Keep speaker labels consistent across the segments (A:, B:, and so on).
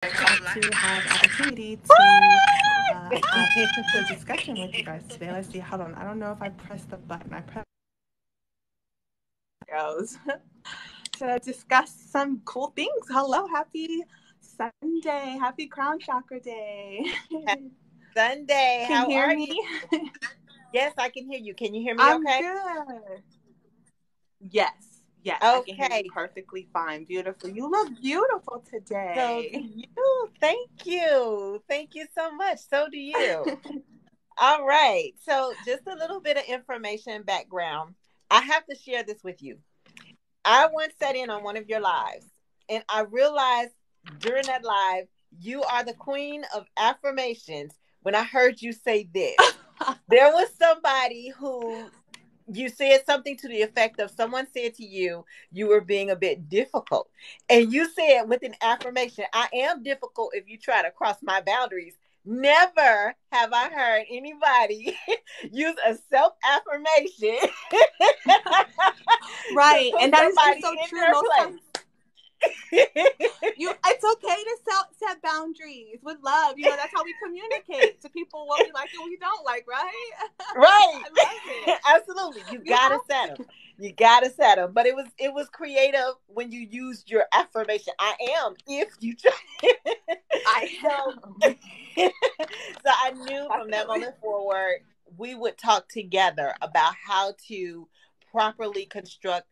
A: To have the opportunity to have the discussion with you guys today. Let's see. Hold on. I don't know if I pressed the button. I pressed goes to discuss some cool things. Hello, happy Sunday, happy Crown Chakra Day.
B: Sunday.
A: Can you
B: How
A: hear
B: are
A: me?
B: you? Yes, I can hear you. Can you hear me
A: I'm
B: okay?
A: good. Yes, I can hear you
B: Okay.
A: perfectly fine. Beautiful. You look beautiful
B: So do
A: today.
B: you. Thank you. Thank you so much. So do you. All right. So just a little bit of information background. I have to share this with you. I once sat in on one of your lives and I realized during that live, you are the queen of affirmations when I heard you say this. There was somebody who you said something to the effect of someone said to you, you were being a bit difficult. And you said with an affirmation, I am difficult if you try to cross my boundaries. Never have I heard anybody use a self affirmation to
A: Right,
B: put
A: and that is
B: somebody
A: so
B: in
A: true.
B: their
A: Most times
B: place.
A: it's okay to set boundaries with love. That's how we communicate to people what we like and what we don't like, right?
B: Right.
A: I love it.
B: Absolutely. You
A: You
B: gotta set them. You gotta set them. But it was creative when you used your affirmation. I am if you try.
A: I
B: so
A: am.
B: so I knew from that
A: Definitely.
B: moment forward we would talk together about how to properly construct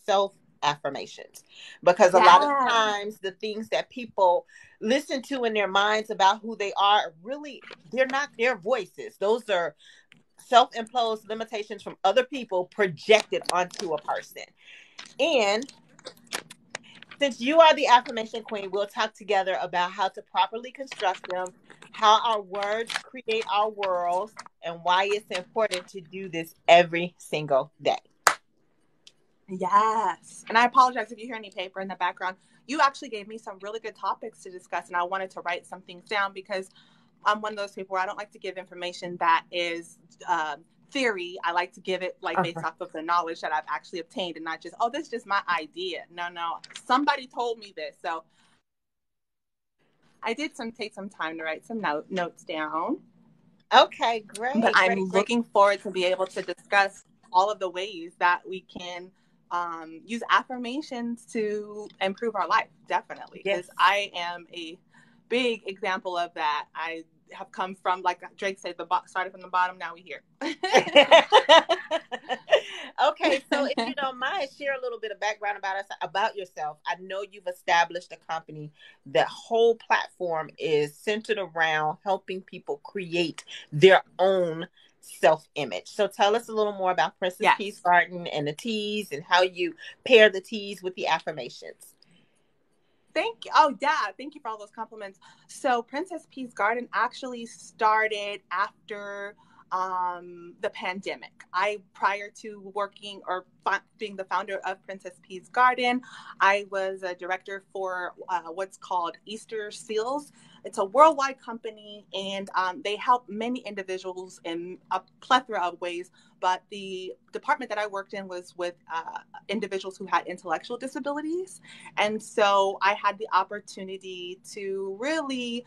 B: self affirmations, because a lot of
A: Yes.
B: times the things that people listen to in their minds about who they are, really they're not their voices. Those are self-imposed limitations from other people projected onto a person. And since you are the affirmation queen, we'll talk together about how to properly construct them, how our words create our worlds, and why it's important to do this every single day.
A: Yes. And I apologize if you hear any paper in the background. You actually gave me some really good topics to discuss, and I wanted to write some things down because I'm one of those people where I don't like to give information that is theory. I like to give it like based
B: Uh-huh.
A: off of the knowledge that I've actually obtained and not just, oh, this is just my idea. No. Somebody told me this. So I did take some time to write some notes down.
B: Okay,
A: But
B: great,
A: I'm
B: great, great.
A: looking forward to be able to discuss all of the ways that we can use affirmations to improve our life, definitely.
B: Yes.
A: Because I am a big example of that. I have come from, like Drake said, started from the bottom, now we here.
B: Okay, so if you don't mind, share a little bit of background about yourself. I know you've established a company. The whole platform is centered around helping people create their own self-image. So tell us a little more about Princess Peace
A: Yes.
B: Garden and the teas and how you pair the teas with the affirmations.
A: Thank you. Oh, yeah. Thank you for all those compliments. So, Princess Peace Garden actually started after the pandemic. Prior to working or being the founder of Princess Peace Garden, I was a director for what's called Easter Seals. It's a worldwide company, and they help many individuals in a plethora of ways. But the department that I worked in was with individuals who had intellectual disabilities. And so I had the opportunity to really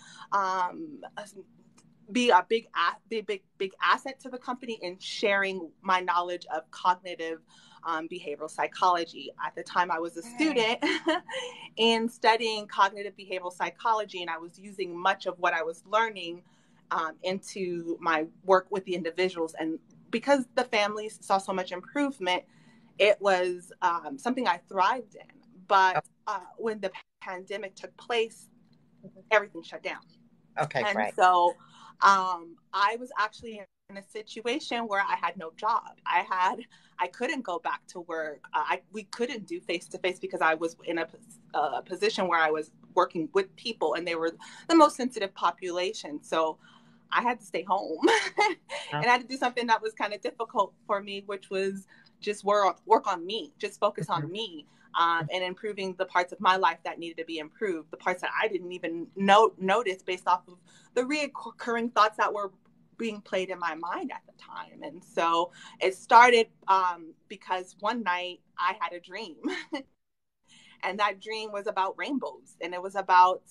A: be a big asset to the company in sharing my knowledge of cognitive behavioral psychology. At the time, I was a student in studying cognitive behavioral psychology, and I was using much of what I was learning into my work with the individuals. And because the families saw so much improvement, it was something I thrived in. But when the pandemic took place, everything shut down.
B: Okay,
A: And
B: right.
A: so I was actually in a situation where I had no job. I couldn't go back to work. We couldn't do face to face because I was in a position where I was working with people, and they were the most sensitive population. So I had to stay home, and I had to do something that was kind of difficult for me, which was just work on me, just focus on me. And improving the parts of my life that needed to be improved, the parts that I didn't even notice based off of the reoccurring thoughts that were being played in my mind at the time. And so it started because one night I had a dream, and that dream was about rainbows, and it was about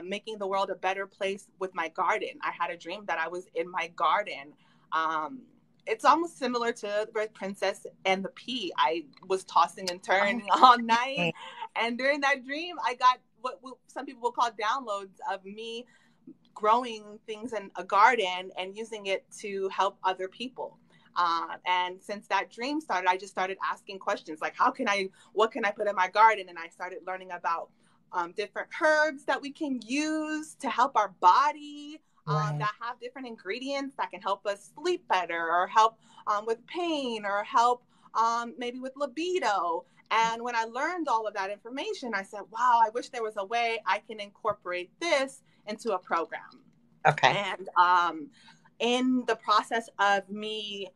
A: making the world a better place with my garden. I had a dream that I was in my garden. It's almost similar to the Princess and the Pea. I was tossing and turning all night. And during that dream, I got what some people will call downloads of me growing things in a garden and using it to help other people. And since that dream started, I just started asking questions like, what can I put in my garden? And I started learning about different herbs that we can use to help our body, that have different ingredients that can help us sleep better or help with pain or help maybe with libido. And when I learned all of that information, I said, wow, I wish there was a way I can incorporate this into a program.
B: Okay.
A: And in the process of me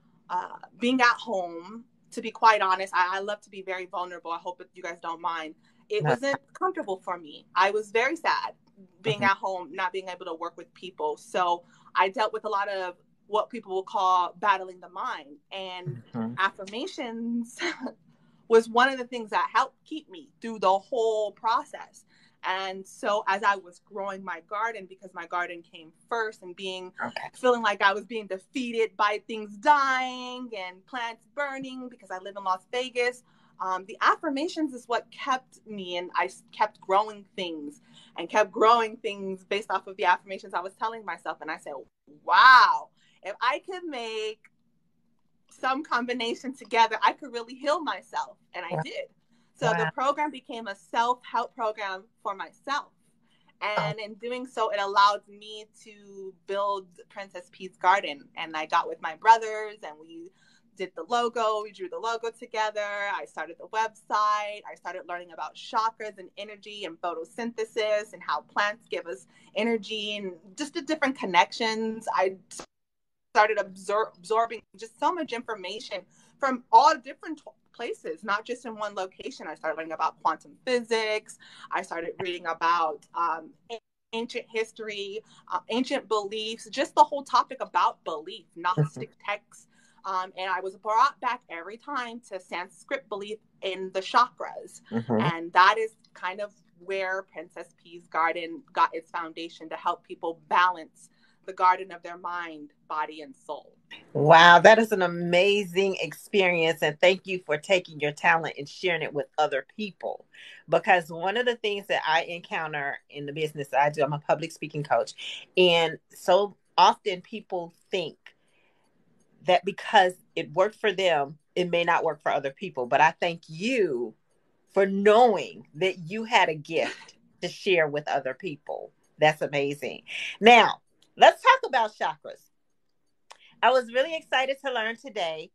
A: being at home, to be quite honest, I love to be very vulnerable. I hope that you guys don't mind. It wasn't comfortable for me. I was very sad being at home, not being able to work with people. So I dealt with a lot of what people will call battling the mind. And affirmations was one of the things that helped keep me through the whole process. And so as I was growing my garden, because my garden came first, and feeling like I was being defeated by things dying and plants burning because I live in Las Vegas, the affirmations is what kept me, and I kept growing things based off of the affirmations I was telling myself. And I said, wow, if I could make some combination together, I could really heal myself. And I did. So the program became a self-help program for myself. And in doing so, it allowed me to build Princess Pea's Garden. And I got with my brothers and we did the logo. We drew the logo together. I started the website. I started learning about chakras and energy and photosynthesis and how plants give us energy and just the different connections. I started absorbing just so much information from all different places, not just in one location. I started learning about quantum physics. I started reading about ancient history, ancient beliefs, just the whole topic about belief, Gnostic texts. And I was brought back every time to Sanskrit belief in the chakras. And that is kind of where Princess Pea's Garden got its foundation, to help people balance the garden of their mind, body, and soul.
B: Wow, that is an amazing experience. And thank you for taking your talent and sharing it with other people. Because one of the things that I encounter in the business that I do, I'm a public speaking coach. And so often people think that because it worked for them, it may not work for other people. But I thank you for knowing that you had a gift to share with other people. That's amazing. Now, let's talk about chakras. I was really excited to learn today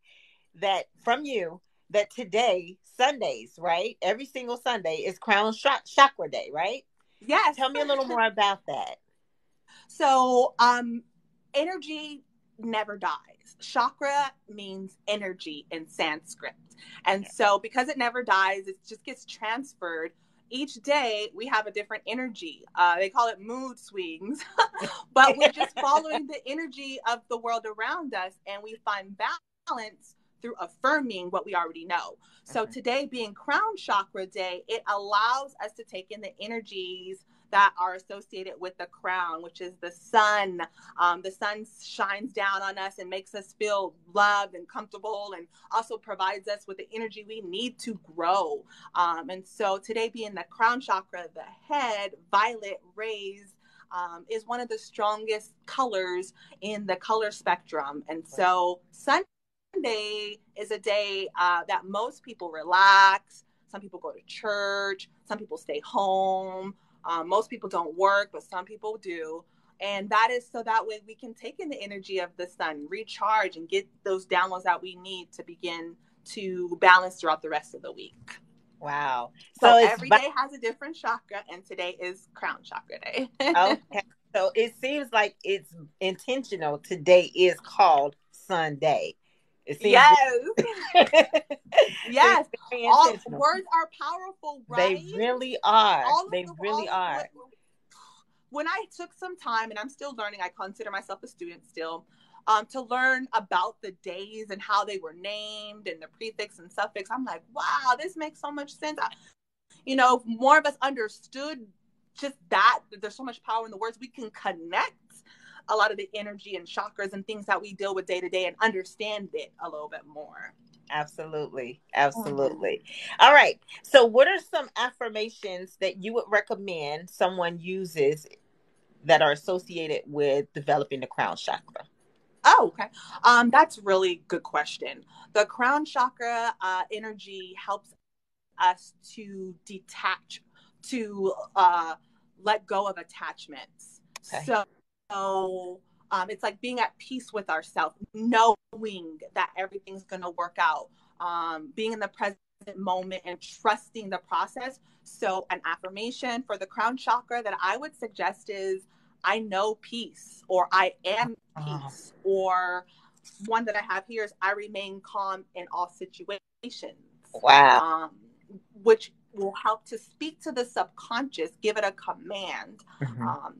B: that from you that today, Sundays, right? Every single Sunday is Crown Chakra Day, right?
A: Yes.
B: Tell me a little more about that.
A: So, energy never dies. Chakra means energy in Sanskrit. And so because it never dies, it just gets transferred. Each day we have a different energy. They call it mood swings, but we're just following the energy of the world around us, and we find balance through affirming what we already know. So today being Crown Chakra Day, it allows us to take in the energies that are associated with the crown, which is the sun. The sun shines down on us and makes us feel loved and comfortable, and also provides us with the energy we need to grow. And so today being the crown chakra, the head, violet rays, is one of the strongest colors in the color spectrum. And so Sunday is a day that most people relax. Some people go to church. Some people stay home. Most people don't work, but some people do. And that is so that way we can take in the energy of the sun, recharge, and get those downloads that we need to begin to balance throughout the rest of the week.
B: Wow.
A: So every day has a different chakra, and today is Crown Chakra Day.
B: Okay. So it seems like it's intentional. Today is called Sunday.
A: Yes. Yes. All words are powerful, right?
B: They really are. They really are.
A: When I took some time, and I'm still learning, I consider myself a student still, to learn about the days and how they were named and the prefix and suffix, I'm like, wow, this makes so much sense. If more of us understood just that there's so much power in the words. We can connect a lot of the energy and chakras and things that we deal with day to day and understand it a little bit more.
B: Absolutely. Absolutely. All right. So what are some affirmations that you would recommend someone uses that are associated with developing the crown chakra?
A: Oh, okay. That's really good question. The crown chakra energy helps us to detach, to let go of attachments.
B: Okay.
A: It's like being at peace with ourselves, knowing that everything's going to work out, being in the present moment and trusting the process. So an affirmation for the crown chakra that I would suggest is, I know peace, or I am peace, or one that I have here is, I remain calm in all situations.
B: Wow.
A: Which will help to speak to the subconscious, give it a command,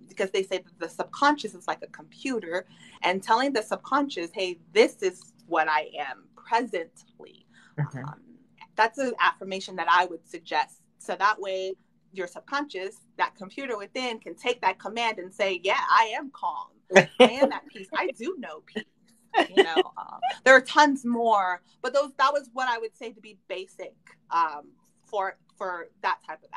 A: because they say that the subconscious is like a computer, and telling the subconscious, hey, this is what I am presently. That's an affirmation that I would suggest. So that way your subconscious, that computer within, can take that command and say, yeah, I am calm. I am at peace. I do know peace. There are tons more, but that was what I would say to be basic for that type of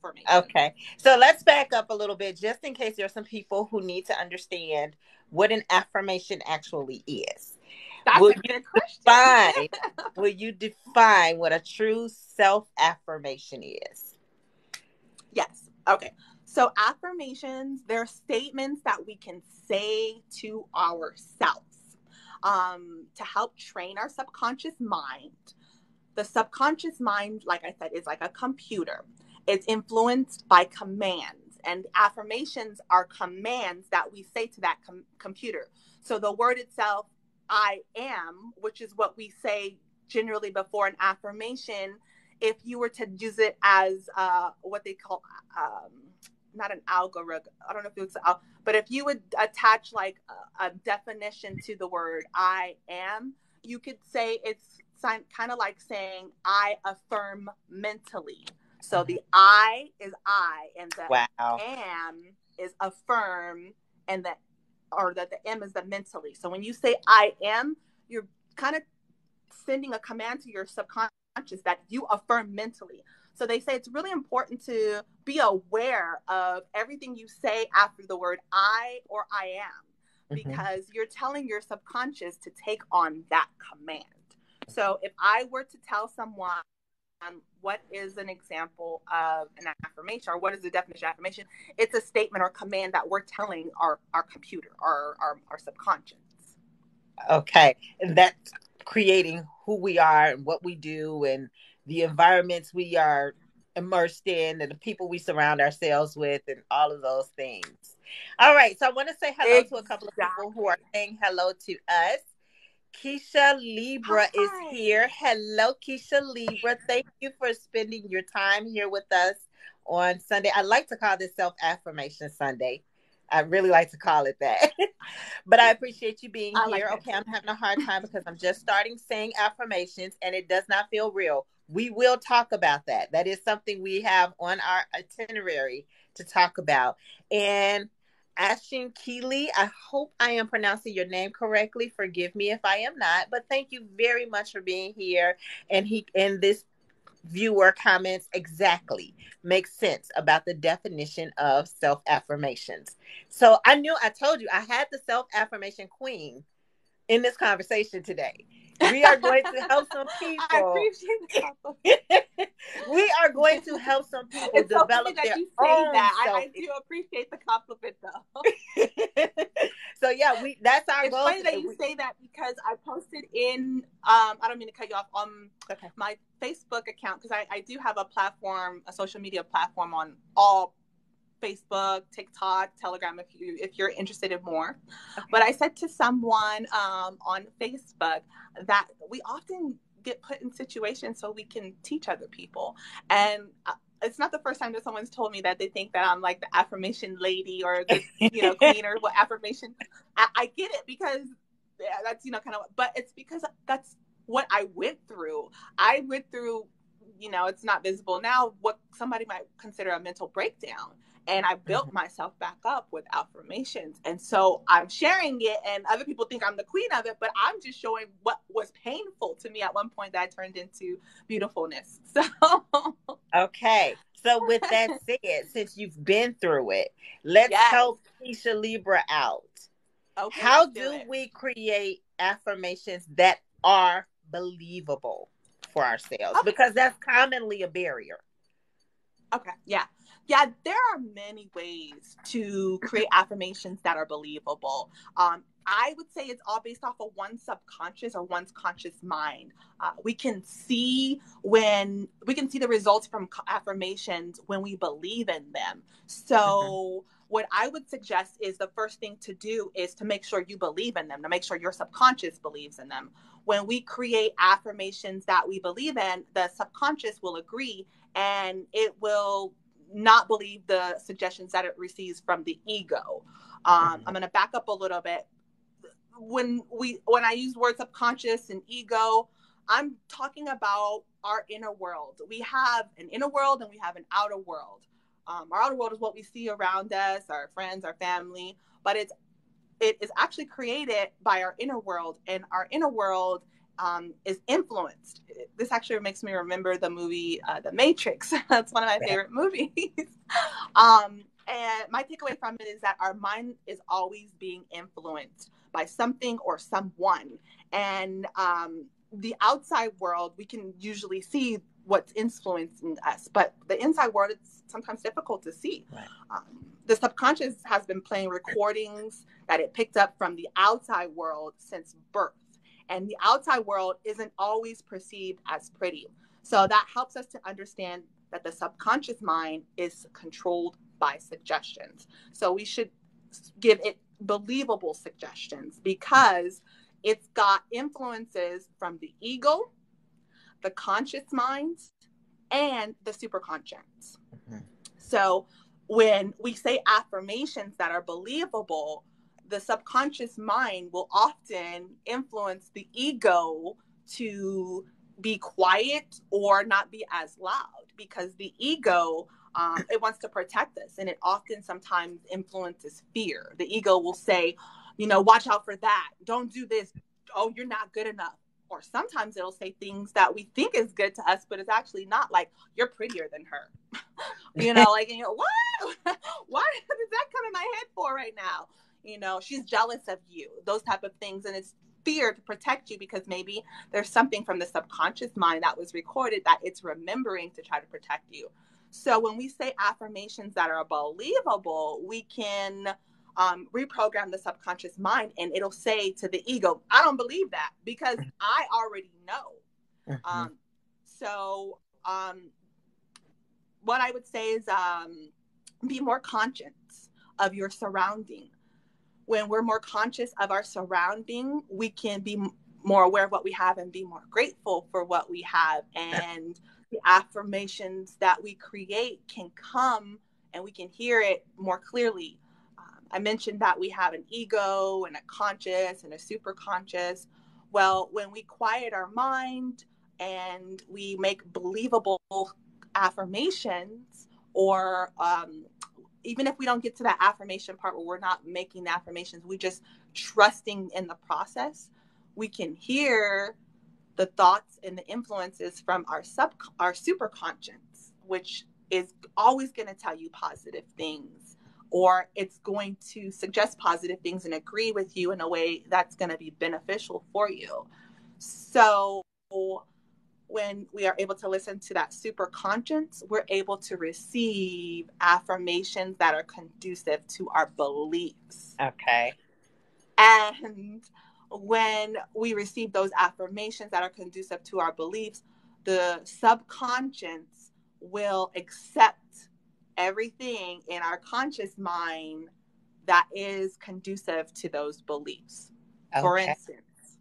A: affirmation.
B: Okay. So let's back up a little bit, just in case there are some people who need to understand what an affirmation actually is.
A: That's a good question.
B: Will you define what a true self-affirmation is?
A: Yes. Okay. So affirmations, they're statements that we can say to ourselves to help train our subconscious mind. The subconscious mind, like I said, is like a computer. It's influenced by commands, and affirmations are commands that we say to that computer. So the word itself, I am, which is what we say generally before an affirmation, if you were to use it as what they call, not an algorithm, I don't know if it's, but if you would attach like a definition to the word I am, you could say it's kind of like saying, I affirm mentally. So the I is I, and the am is affirm, and the M is the mentally. So when you say I am, you're kind of sending a command to your subconscious that you affirm mentally. So they say it's really important to be aware of everything you say after the word I or I am, because you're telling your subconscious to take on that command. So if I were to tell someone, what is an example of an affirmation, or what is the definition of affirmation? It's a statement or command that we're telling our computer, our subconscious.
B: Okay. And that's creating who we are and what we do and the environments we are immersed in and the people we surround ourselves with and all of those things. All right. So I want to say hello to a couple of people who are saying hello to us. Keisha Libra is here. Hello, Keisha Libra. Thank you for spending your time here with us on Sunday. I like to call this Self-Affirmation Sunday. I really like to call it that. But I appreciate you being here. Okay, I'm having a hard time because I'm just starting saying affirmations and it does not feel real. We will talk about that. That is something we have on our itinerary to talk about. And Ashin Keeley, I hope I am pronouncing your name correctly. Forgive me if I am not, but thank you very much for being here. And this viewer comments exactly makes sense about the definition of self-affirmations. So I told you I had the self-affirmation queen in this conversation today. We are going to help some people.
A: I appreciate that.
B: We are going to help some people
A: it's
B: develop
A: so funny that
B: their
A: you say
B: own
A: that. I do appreciate the compliment, though.
B: So yeah, that's our
A: goal. It's funny that you say that because I posted in I don't mean to cut you off, on my Facebook account, because I do have a social media platform on all Facebook, TikTok, Telegram, if you're interested in more. Okay. But I said to someone on Facebook that we often get put in situations so we can teach other people. And it's not the first time that someone's told me that they think that I'm like the affirmation lady or the queen or what affirmation. I get it, because that's kind of, but it's because that's what I went through. I went through, it's not visible now, what somebody might consider a mental breakdown. And I built myself back up with affirmations. And so I'm sharing it, and other people think I'm the queen of it, but I'm just showing what was painful to me at one point that I turned into beautifulness. So,
B: Okay. So with that said, since you've been through it, let's
A: yes.
B: help Keisha Libra out.
A: Okay,
B: How
A: let's do
B: do
A: it.
B: we create affirmations that are believable for ourselves?
A: Okay.
B: Because that's commonly a barrier.
A: Okay. Yeah. Yeah. There are many ways to create affirmations that are believable. I would say it's all based off of one's subconscious or one's conscious mind. We can see the results from affirmations when we believe in them. So what I would suggest is the first thing to do is to make sure you believe in them, to make sure your subconscious believes in them. When we create affirmations that we believe in, the subconscious will agree, and it will not believe the suggestions that it receives from the ego. I'm going to back up a little bit. When I use words subconscious and ego, I'm talking about our inner world. We have an inner world and we have an outer world. Our outer world is what we see around us, our friends, our family, but it is actually created by our inner world, and our inner world is influenced. This actually makes me remember the movie The Matrix. That's one of my favorite movies. And my takeaway from it is that our mind is always being influenced by something or someone. And the outside world, we can usually see what's influencing us, but the inside world, it's sometimes difficult to see.
B: Right.
A: The subconscious has been playing recordings that it picked up from the outside world since birth. And the outside world isn't always perceived as pretty. So that helps us to understand that the subconscious mind is controlled by suggestions. So we should give it believable suggestions because it's got influences from the ego, the conscious mind, and the superconscious. So when we say affirmations that are believable, the subconscious mind will often influence the ego to be quiet or not be as loud, because the ego, it wants to protect us, and it often sometimes influences fear. The ego will say, watch out for that. Don't do this. Oh, you're not good enough. Or sometimes it'll say things that we think is good to us, but it's actually not, like, you're prettier than her. What? Why does that come in my head for right now? She's jealous of you, those type of things. And it's fear to protect you, because maybe there's something from the subconscious mind that was recorded that it's remembering to try to protect you. So when we say affirmations that are believable, we can reprogram the subconscious mind, and it'll say to the ego, I don't believe that because I already know. So what I would say is be more conscious of your surrounding. When we're more conscious of our surrounding, we can be more aware of what we have and be more grateful for what we have. And the affirmations that we create can come, and we can hear it more clearly. I mentioned that we have an ego and a conscious and a super conscious. Well, when we quiet our mind and we make believable affirmations, or even if we don't get to that affirmation part where we're not making the affirmations, we just trusting in the process, we can hear the thoughts and the influences from our superconscious, which is always going to tell you positive things, or it's going to suggest positive things and agree with you in a way that's going to be beneficial for you. So when we are able to listen to that superconscious, we're able to receive affirmations that are conducive to our beliefs.
B: Okay.
A: And when we receive those affirmations that are conducive to our beliefs, the subconscious will accept everything in our conscious mind that is conducive to those beliefs. Okay. For instance,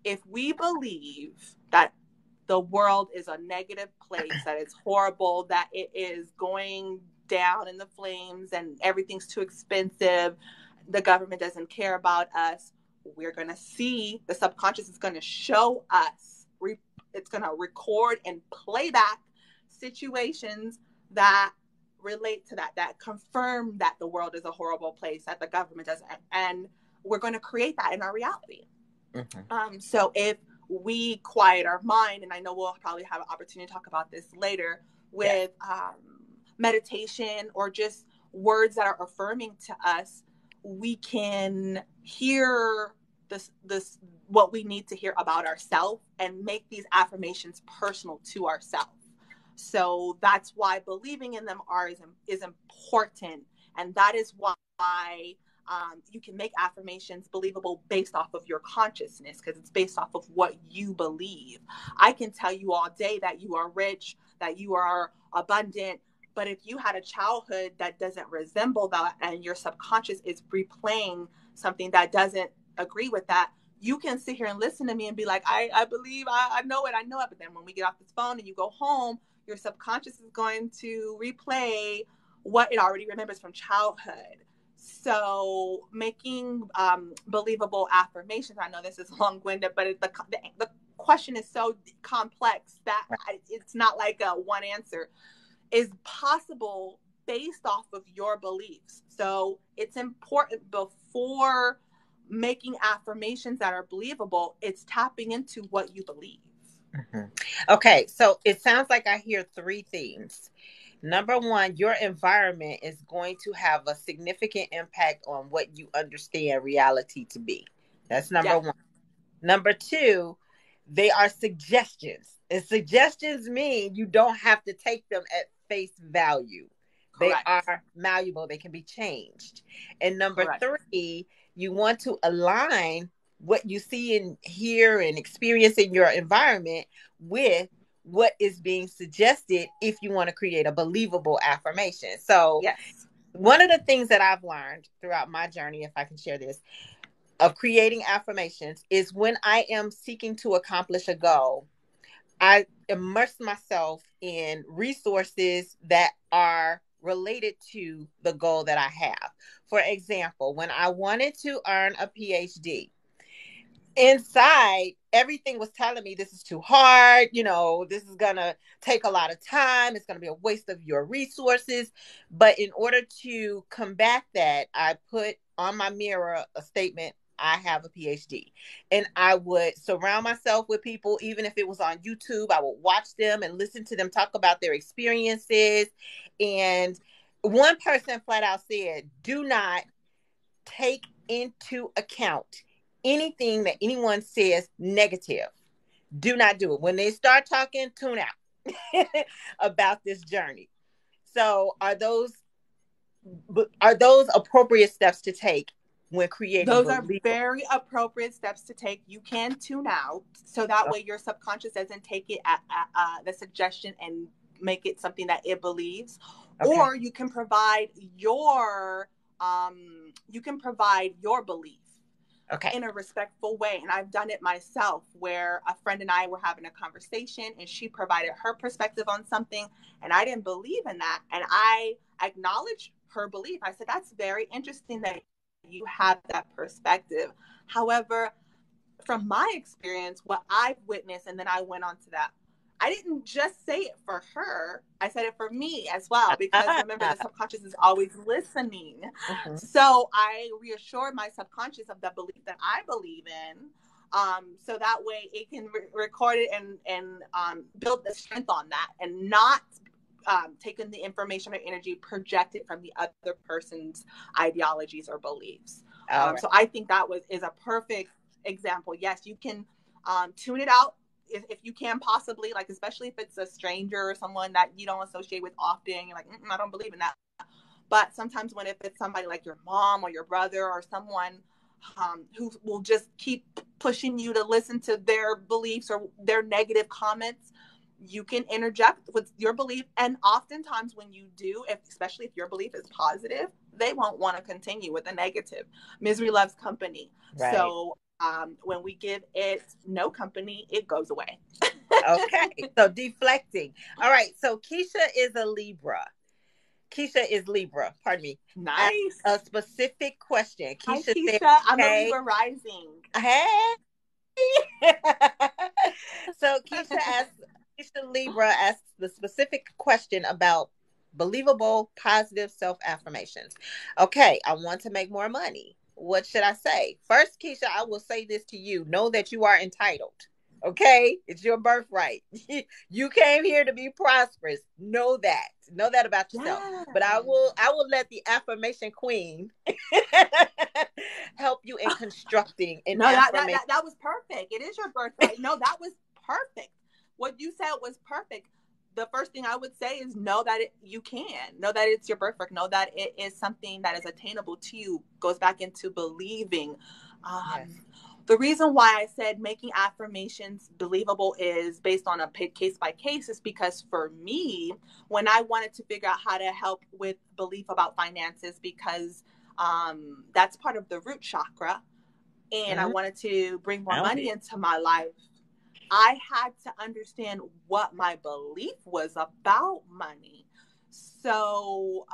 A: if we believe that the world is a negative place, that it's horrible, that it is going down in the flames and everything's too expensive, the government doesn't care about us, we're going to see, the subconscious is going to show us, it's going to record and play back situations that relate to that, that confirm that the world is a horrible place, that the government doesn't, and we're going to create that in our reality. So if we quiet our mind, and I know we'll probably have an opportunity to talk about this later with meditation or just words that are affirming to us, we can hear this what we need to hear about ourselves and make these affirmations personal to ourselves. So that's why believing in them is important, and that is why you can make affirmations believable based off of your consciousness, because it's based off of what you believe. I can tell you all day that you are rich, that you are abundant, but if you had a childhood that doesn't resemble that and your subconscious is replaying something that doesn't agree with that, you can sit here and listen to me and be like, I believe, I know it. But then when we get off this phone and you go home, your subconscious is going to replay what it already remembers from childhood. So making believable affirmations, I know this is long-winded, but the question is so complex that it's not like a one answer, is possible based off of your beliefs. So it's important before making affirmations that are believable, it's tapping into what you believe.
B: Okay, so it sounds like I hear three themes. Number one, your environment is going to have a significant impact on what you understand reality to be. That's number one. Number two, they are suggestions. And suggestions mean you don't have to take them at face value. Correct. They are malleable. They can be changed. And number three, you want to align what you see and hear and experience in your environment with what is being suggested if you want to create a believable affirmation. So one of the things that I've learned throughout my journey, if I can share this, of creating affirmations is when I am seeking to accomplish a goal, I immerse myself in resources that are related to the goal that I have. For example, when I wanted to earn a PhD, inside, everything was telling me this is too hard. This is going to take a lot of time. It's going to be a waste of your resources. But in order to combat that, I put on my mirror a statement, I have a PhD. And I would surround myself with people, even if it was on YouTube, I would watch them and listen to them talk about their experiences. And one person flat out said, do not take into account anything that anyone says negative. Do not do it. When they start talking, tune out about this journey. So are those appropriate steps to take when creating?
A: Those are very appropriate steps to take. You can tune out, so that way your subconscious doesn't take it at the suggestion and make it something that it believes. Or you can provide your belief in a respectful way. And I've done it myself, where a friend and I were having a conversation and she provided her perspective on something and I didn't believe in that. And I acknowledged her belief. I said, that's very interesting that you have that perspective. However, from my experience, what I've witnessed, and then I went on to that, I didn't just say it for her. I said it for me as well, because remember, the subconscious is always listening. So I reassured my subconscious of the belief that I believe in. So that way it can record it and build the strength on that, and not taking the information or energy projected from the other person's ideologies or beliefs. So I think that is a perfect example. Yes, you can tune it out if you can possibly, like, especially if it's a stranger or someone that you don't associate with often. You're like, I don't believe in that. But sometimes if it's somebody like your mom or your brother or someone who will just keep pushing you to listen to their beliefs or their negative comments, you can interject with your belief. And oftentimes when you do, especially if your belief is positive, they won't want to continue with the negative. Misery loves company. Right. So when we give it no company, it goes away.
B: Okay. So deflecting. All right. So Keisha is a Libra. Pardon me.
A: Nice.
B: A specific question.
A: Hi, Keisha. I'm a Libra rising.
B: Hey. So Keisha Libra asks the specific question about Believable positive self-affirmations. Okay, I want to make more money. What should I say? First, Keisha, I will say this to you. Know that you are entitled. Okay? It's your birthright. You came here to be prosperous. Know that. Know that about yourself.
A: Yeah.
B: But I will let the affirmation queen help you in constructing an
A: No,
B: affirmation.
A: that was perfect. It is your birthright. No, that was perfect. What you said was perfect. The first thing I would say is know that you can. Know that it's your birthright. Know that it is something that is attainable to you. Goes back into believing.
B: Yes.
A: The reason why I said making affirmations believable is based on a case by case is because for me, when I wanted to figure out how to help with belief about finances, because that's part of the root chakra, and I wanted to bring more money into my life, I had to understand what my belief was about money. So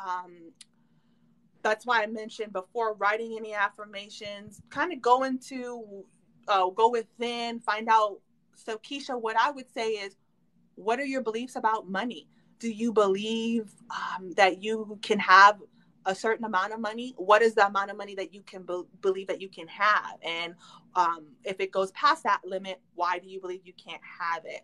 A: that's why I mentioned before writing any affirmations, kind of go within, find out. So Keisha, what I would say is, what are your beliefs about money? Do you believe that you can have a certain amount of money? What is the amount of money that you can believe that you can have? And if it goes past that limit, why do you believe you can't have it?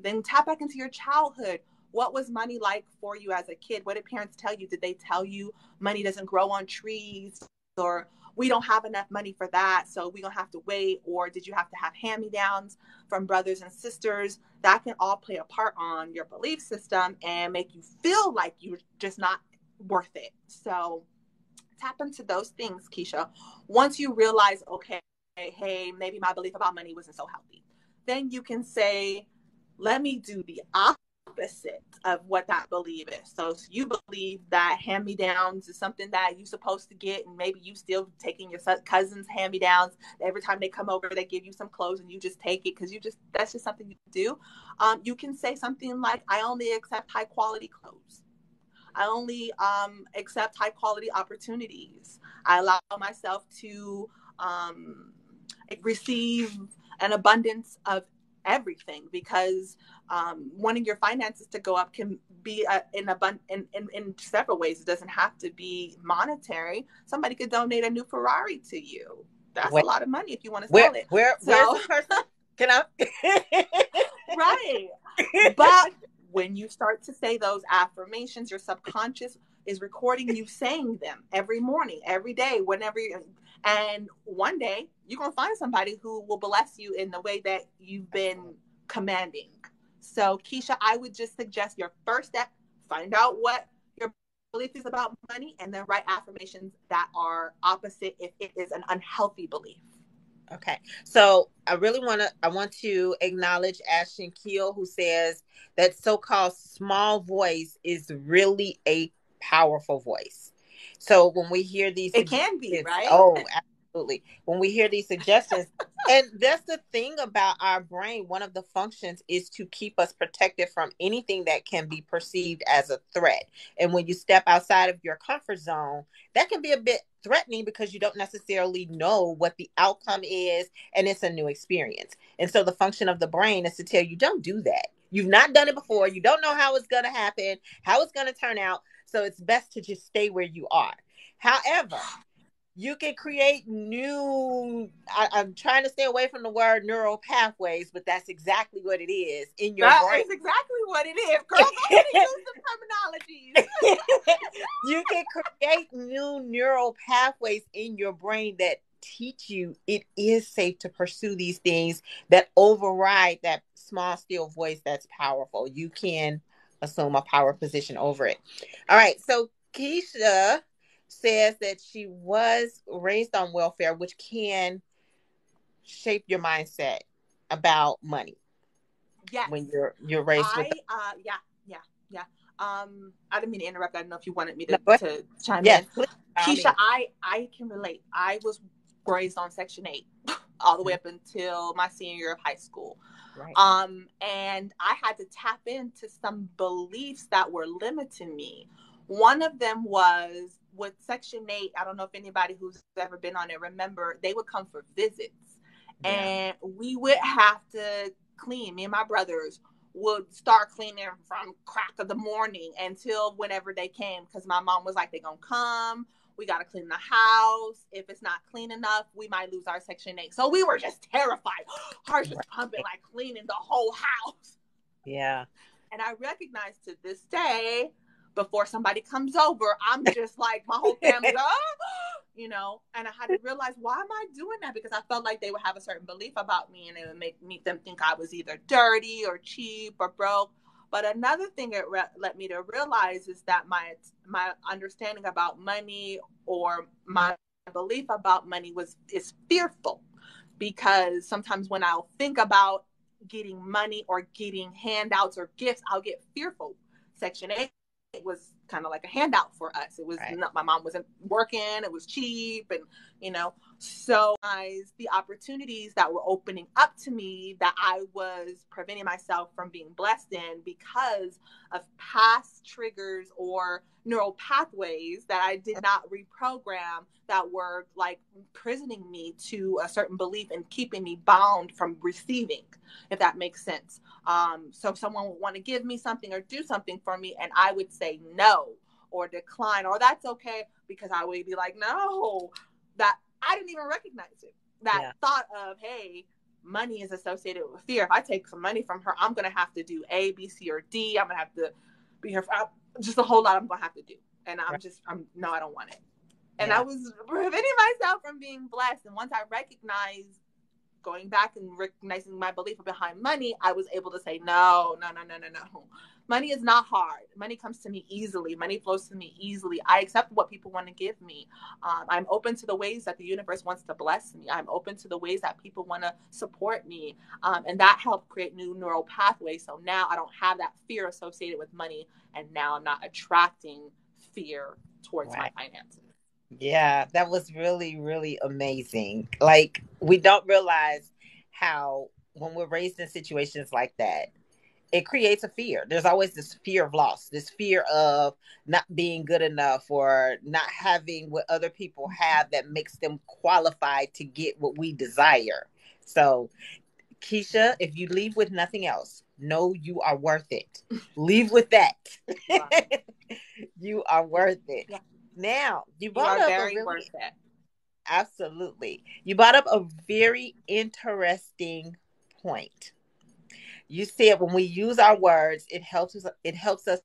A: Then tap back into your childhood. What was money like for you as a kid? What did parents tell you? Did they tell you money doesn't grow on trees, or we don't have enough money for that, so we're going to have to wait? Or did you have to have hand-me-downs from brothers and sisters? That can all play a part on your belief system and make you feel like you're just not worth it. So tap into those things, Keisha. Once you realize, okay, hey, maybe my belief about money wasn't so healthy, then you can say, let me do the opposite of what that belief is. So you believe that hand-me-downs is something that you're supposed to get, and maybe you still taking your cousin's hand-me-downs. Every time they come over, they give you some clothes and you just take it because that's just something you do. You can say something like, I only accept high quality clothes. I only accept high quality opportunities. I allow myself to receive an abundance of everything, because wanting your finances to go up can be in several ways. It doesn't have to be monetary. Somebody could donate a new Ferrari to you. That's a lot of money if you want to sell it.
B: Where's the person? Can I?
A: Right. But when you start to say those affirmations, your subconscious is recording you saying them every morning, every day, and one day you're going to find somebody who will bless you in the way that you've been commanding. So Keisha, I would just suggest your first step, find out what your belief is about money, and then write affirmations that are opposite if it is an unhealthy belief.
B: Okay. So I want to acknowledge Ashton Keel, who says that so-called small voice is really a powerful voice. So when we hear these,
A: it can be, right?
B: Oh, absolutely. When we hear these suggestions, and that's the thing about our brain, one of the functions is to keep us protected from anything that can be perceived as a threat. And when you step outside of your comfort zone, that can be a bit threatening because you don't necessarily know what the outcome is, and it's a new experience. And so the function of the brain is to tell you, don't do that. You've not done it before. You don't know how it's going to happen, how it's going to turn out. So it's best to just stay where you are. However, you can create I'm trying to stay away from the word neural pathways, but that's exactly what it is in your brain.
A: That is exactly what it is. Girl, go ahead and use the terminologies.
B: You can create new neural pathways in your brain that teach you it is safe to pursue these things that override that small, still voice that's powerful. You can assume a power position over it. All right. So Keisha says that she was raised on welfare, which can shape your mindset about money.
A: Yes.
B: When you're raised with
A: yeah. I didn't mean to interrupt. I don't know if you wanted me to chime
B: in.
A: Please, Keisha, I can relate. I was raised on Section 8 all the way up until my senior year of high school.
B: Right.
A: And I had to tap into some beliefs that were limiting me. One of them was with Section 8. I don't know if anybody who's ever been on it remember, they would come for visits. Yeah. And we would have to clean, me and my brothers would start cleaning from crack of the morning until whenever they came, because my mom was like, they're going to come. We got to clean the house. If it's not clean enough, we might lose our Section 8. So we were just terrified. Hearts was pumping, like cleaning the whole house.
B: Yeah.
A: And I recognize to this day, before somebody comes over, I'm just like, my whole family, and I had to realize, why am I doing that? Because I felt like they would have a certain belief about me, and it would make them think I was either dirty or cheap or broke. But another thing it led me to realize is that my understanding about money, or my belief about money, is fearful. Because sometimes when I'll think about getting money or getting handouts or gifts, I'll get fearful. Section 8 was kind of like a handout for us. It was not, my mom wasn't working, it was cheap, and so the opportunities that were opening up to me that I was preventing myself from being blessed in because of past triggers or neural pathways that I did not reprogram, that were like imprisoning me to a certain belief and keeping me bound from receiving, if that makes sense. So someone would want to give me something or do something for me, and I would say no or decline, or that's okay, because I would be like, no, that I didn't even recognize it. That thought of, hey, money is associated with fear. If I take some money from her, I'm going to have to do A, B, C, or D. I'm going to have to be here for just a whole lot I'm going to have to do. And no, I don't want it. And I was preventing myself from being blessed. And once I recognized, going back and recognizing my belief behind money, I was able to say, no. Money is not hard. Money comes to me easily. Money flows to me easily. I accept what people want to give me. I'm open to the ways that the universe wants to bless me. I'm open to the ways that people want to support me. And that helped create new neural pathways. So now I don't have that fear associated with money. And now I'm not attracting fear towards my finances.
B: Yeah, that was really, really amazing. Like, we don't realize how, when we're raised in situations like that, it creates a fear. There's always this fear of loss, this fear of not being good enough, or not having what other people have that makes them qualified to get what we desire. So, Keisha, if you leave with nothing else, know you are worth it. Leave with that. You are worth it. Yeah. Now, you brought up
A: very worth it.
B: Absolutely. You brought up a very interesting point. You said when we use our words, it helps us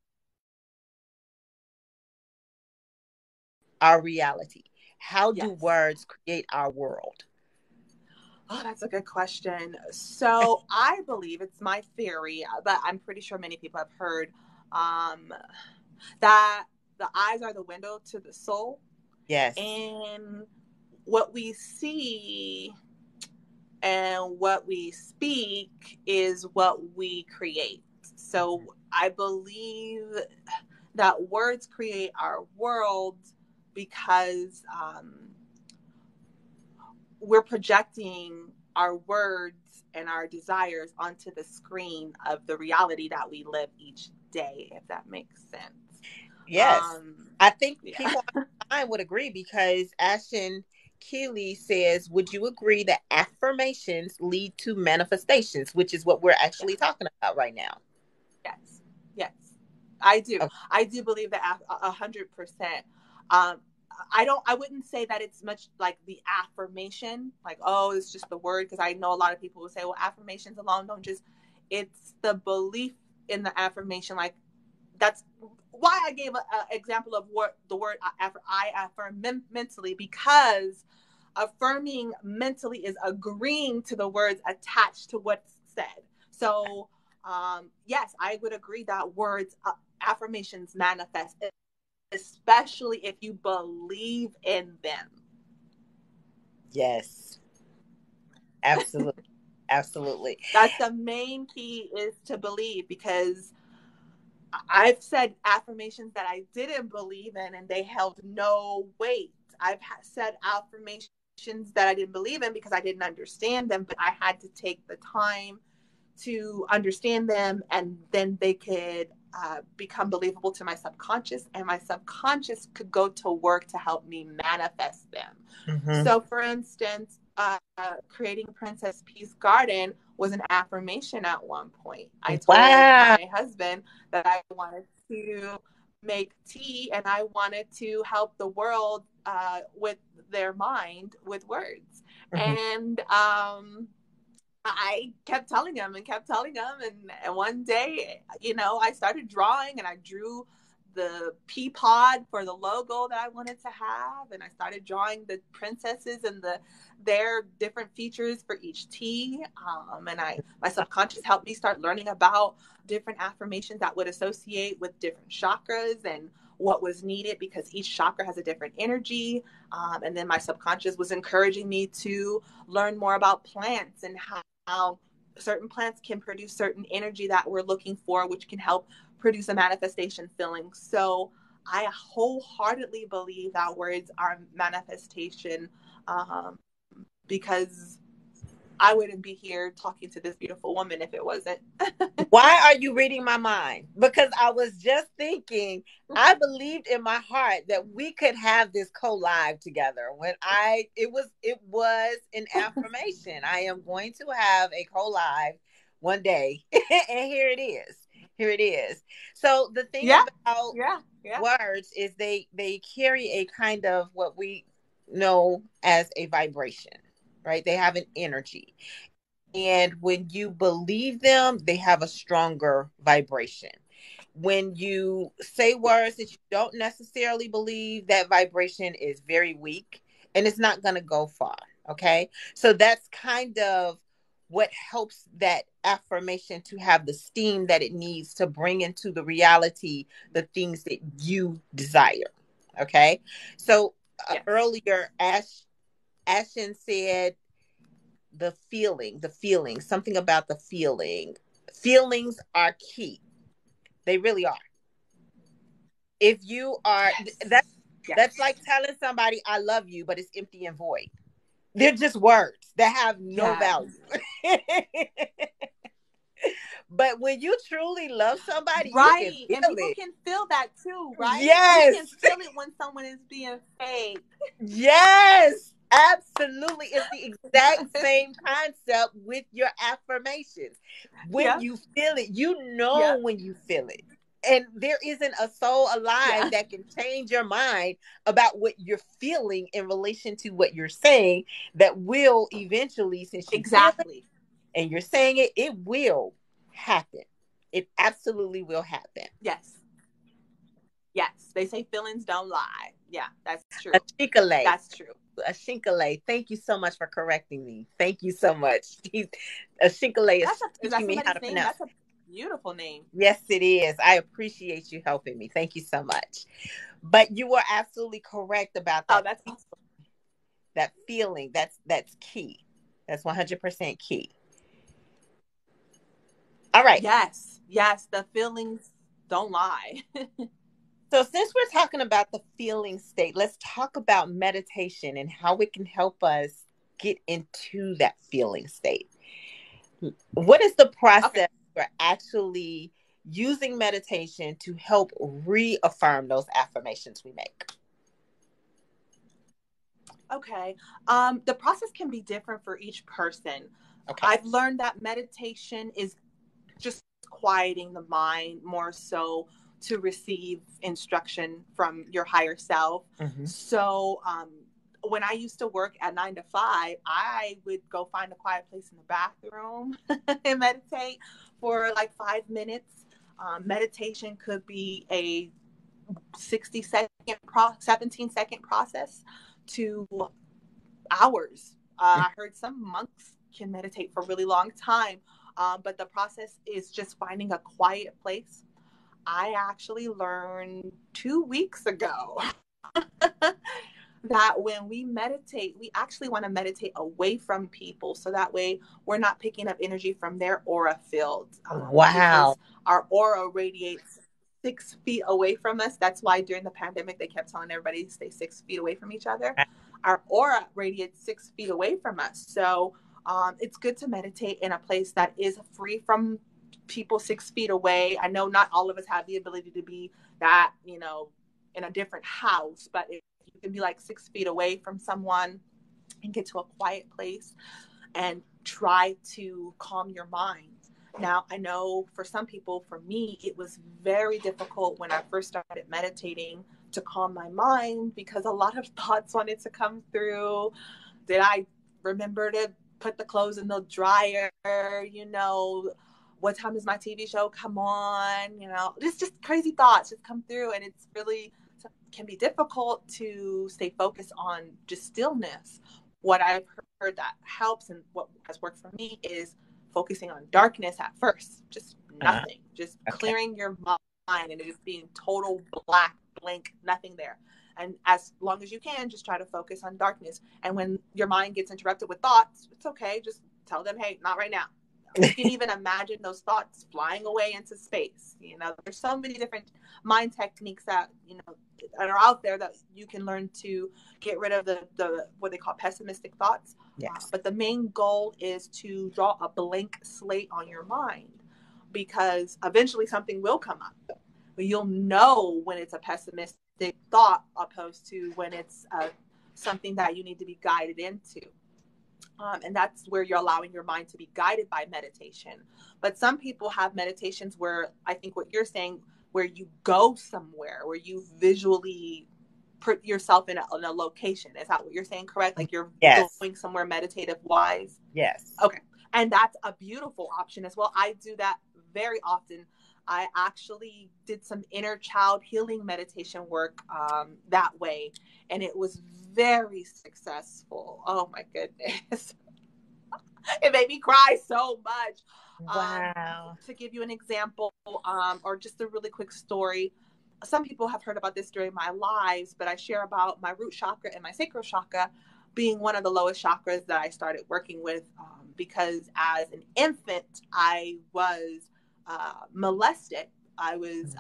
B: our reality. How do words create our world?
A: Oh, that's a good question. So I believe, it's my theory, but I'm pretty sure many people have heard that the eyes are the window to the soul.
B: Yes.
A: And what we see and what we speak is what we create. So I believe that words create our world because we're projecting our words and our desires onto the screen of the reality that we live each day, if that makes sense.
B: Yes. I think people online would agree, because Ashton Keeley says, would you agree that affirmations lead to manifestations, which is what we're actually talking about right now?
A: Yes, I do. Okay. I do believe that 100%. I wouldn't say that it's much like the affirmation, like, oh, it's just the word, because I know a lot of people will say, well, affirmations alone don't just, it's the belief in the affirmation. Like, that's why I gave an example of what the word I affirm mentally, because affirming mentally is agreeing to the words attached to what's said. So, yes, I would agree that words, affirmations manifest, especially if you believe in them.
B: Yes, absolutely. Absolutely.
A: That's the main key, is to believe, because I've said affirmations that I didn't believe in and they held no weight. I've said affirmations that I didn't believe in because I didn't understand them, but I had to take the time to understand them, and then they could become believable to my subconscious, and my subconscious could go to work to help me manifest them. Mm-hmm. So for instance, creating Princess Peace Garden was an affirmation at one point. I told
B: Wow.
A: my husband that I wanted to make tea and I wanted to help the world with their mind with words.
B: Mhm.
A: And I kept telling him and kept telling him. And one day, I started drawing and I drew the pea pod for the logo that I wanted to have. And I started drawing the princesses and their different features for each tea. And my subconscious helped me start learning about different affirmations that would associate with different chakras and what was needed because each chakra has a different energy. And then my subconscious was encouraging me to learn more about plants and how certain plants can produce certain energy that we're looking for, which can help produce a manifestation feeling. So I wholeheartedly believe that words are manifestation, because I wouldn't be here talking to this beautiful woman if it wasn't.
B: Why are you reading my mind? Because I was just thinking, I believed in my heart that we could have this co-live together. It was an affirmation. I am going to have a co-live one day. And here it is. Here it is. So the thing
A: Yeah,
B: about
A: yeah, yeah.
B: words is they carry a kind of what we know as a vibration, right? They have an energy. And when you believe them, they have a stronger vibration. When you say words that you don't necessarily believe, that vibration is very weak and it's not going to go far. Okay. So that's kind of what helps that affirmation to have the steam that it needs to bring into the reality the things that you desire. Okay. So
A: Yes.
B: earlier, Ashen said, the feeling, something about the feeling. Feelings are key. They really are. If you are,
A: Yes.
B: that's
A: Yes.
B: like telling somebody I love you, but it's empty and void. They're just words that have no
A: Yes.
B: value. But when you truly love somebody, you can
A: Right. And
B: feel
A: people
B: it.
A: can feel that too, right? You
B: Yes.
A: can feel it when someone is being fake.
B: Yes. Absolutely. It's the exact same concept with your affirmations. When
A: Yep.
B: you feel it, you know
A: Yep.
B: when you feel it. And there isn't a soul alive
A: Yeah.
B: that can change your mind about what you're feeling in relation to what you're saying that will eventually, since you feel it
A: Exactly.
B: and you're saying it, it will happen. It absolutely will happen.
A: Yes. Yes. They say feelings don't lie. Yeah, that's
B: A
A: true.
B: chick-a-lay.
A: That's true.
B: A Shinkale. Thank you so much for correcting me. Thank you so much. A Shinkale is
A: Is that
B: teaching me how
A: somebody's
B: to
A: name?
B: pronounce.
A: That's a beautiful name.
B: Yes, it is. I appreciate you helping me. Thank you so much. But you were absolutely correct about
A: Oh,
B: that.
A: that's awesome.
B: That feeling. That's key. That's 100% key. All right.
A: Yes. Yes. The feelings don't lie.
B: So since we're talking about the feeling state, let's talk about meditation and how it can help us get into that feeling state. What is the
A: Okay.
B: process for actually using meditation to help reaffirm those affirmations we make?
A: Okay. The process can be different for each person.
B: Okay.
A: I've learned that meditation is just quieting the mind more so to receive instruction from your higher self.
B: Mm-hmm.
A: So, when I used to work at 9 to 5, I would go find a quiet place in the bathroom and meditate for like 5 minutes. Meditation could be a 60-second, 17-second process to hours. I heard some monks can meditate for a really long time, but the process is just finding a quiet place. I actually learned 2 weeks ago that when we meditate, we actually want to meditate away from people. So that way we're not picking up energy from their aura field,
B: Wow.
A: because our aura radiates 6 feet away from us. That's why during the pandemic, they kept telling everybody to stay 6 feet away from each other. Our aura radiates 6 feet away from us. So it's good to meditate in a place that is free from people 6 feet away. I know not all of us have the ability to be that, in a different house, but if you can be like 6 feet away from someone, and get to a quiet place and try to calm your mind. Now, I know for some people, for me, it was very difficult when I first started meditating to calm my mind because a lot of thoughts wanted to come through. Did I remember to put the clothes in the dryer? You know, what time does my TV show come on? You know, just crazy thoughts just come through, and it's really can be difficult to stay focused on just stillness. What I've heard that helps and what has worked for me is focusing on darkness at first, just nothing, just clearing your mind and it just being total black, blank, nothing there. And as long as you can, just try to focus on darkness. And when your mind gets interrupted with thoughts, it's okay. Just tell them, hey, not right now. You can even imagine those thoughts flying away into space. You know, there's so many different mind techniques that, you know, that are out there that you can learn to get rid of the what they call pessimistic thoughts.
B: Yes.
A: But the main goal is to draw a blank slate on your mind, because eventually something will come up. But you'll know when it's a pessimistic thought opposed to when it's something that you need to be guided into. And that's where you're allowing your mind to be guided by meditation. But some people have meditations where I think what you're saying, where you go somewhere, where you visually put yourself in a location. Is that what you're saying? Correct? Like you're going somewhere meditative wise?
B: Yes.
A: Okay. And that's a beautiful option as well. I do that very often. I actually did some inner child healing meditation work that way. And it was very successful. Oh my goodness. It made me cry so much.
B: Wow.
A: To give you an example, or just a really quick story. Some people have heard about this during my lives, but I share about my root chakra and my sacral chakra being one of the lowest chakras that I started working with because as an infant, I was molested. I was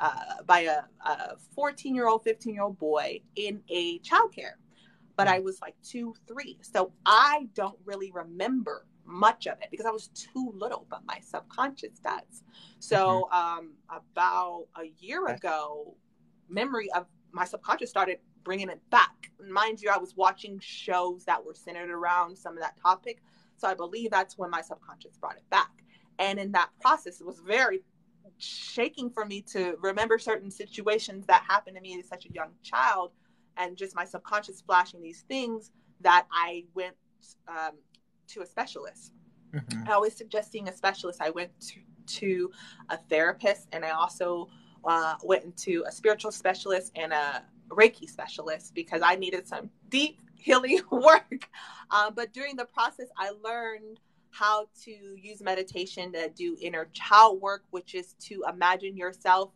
A: by a 14-year-old, 15-year-old boy in a childcare, but I was like 2, 3. So I don't really remember much of it because I was too little, but my subconscious does. So about a year ago, memory of my subconscious started bringing it back. Mind you, I was watching shows that were centered around some of that topic. So I believe that's when my subconscious brought it back. And in that process, it was very shaking for me to remember certain situations that happened to me as such a young child, and just my subconscious flashing these things that I went to a specialist. I always suggest seeing a specialist. I went to a therapist, and I also went into a spiritual specialist and a Reiki specialist because I needed some deep healing work. But during the process, I learned how to use meditation to do inner child work, which is to imagine yourself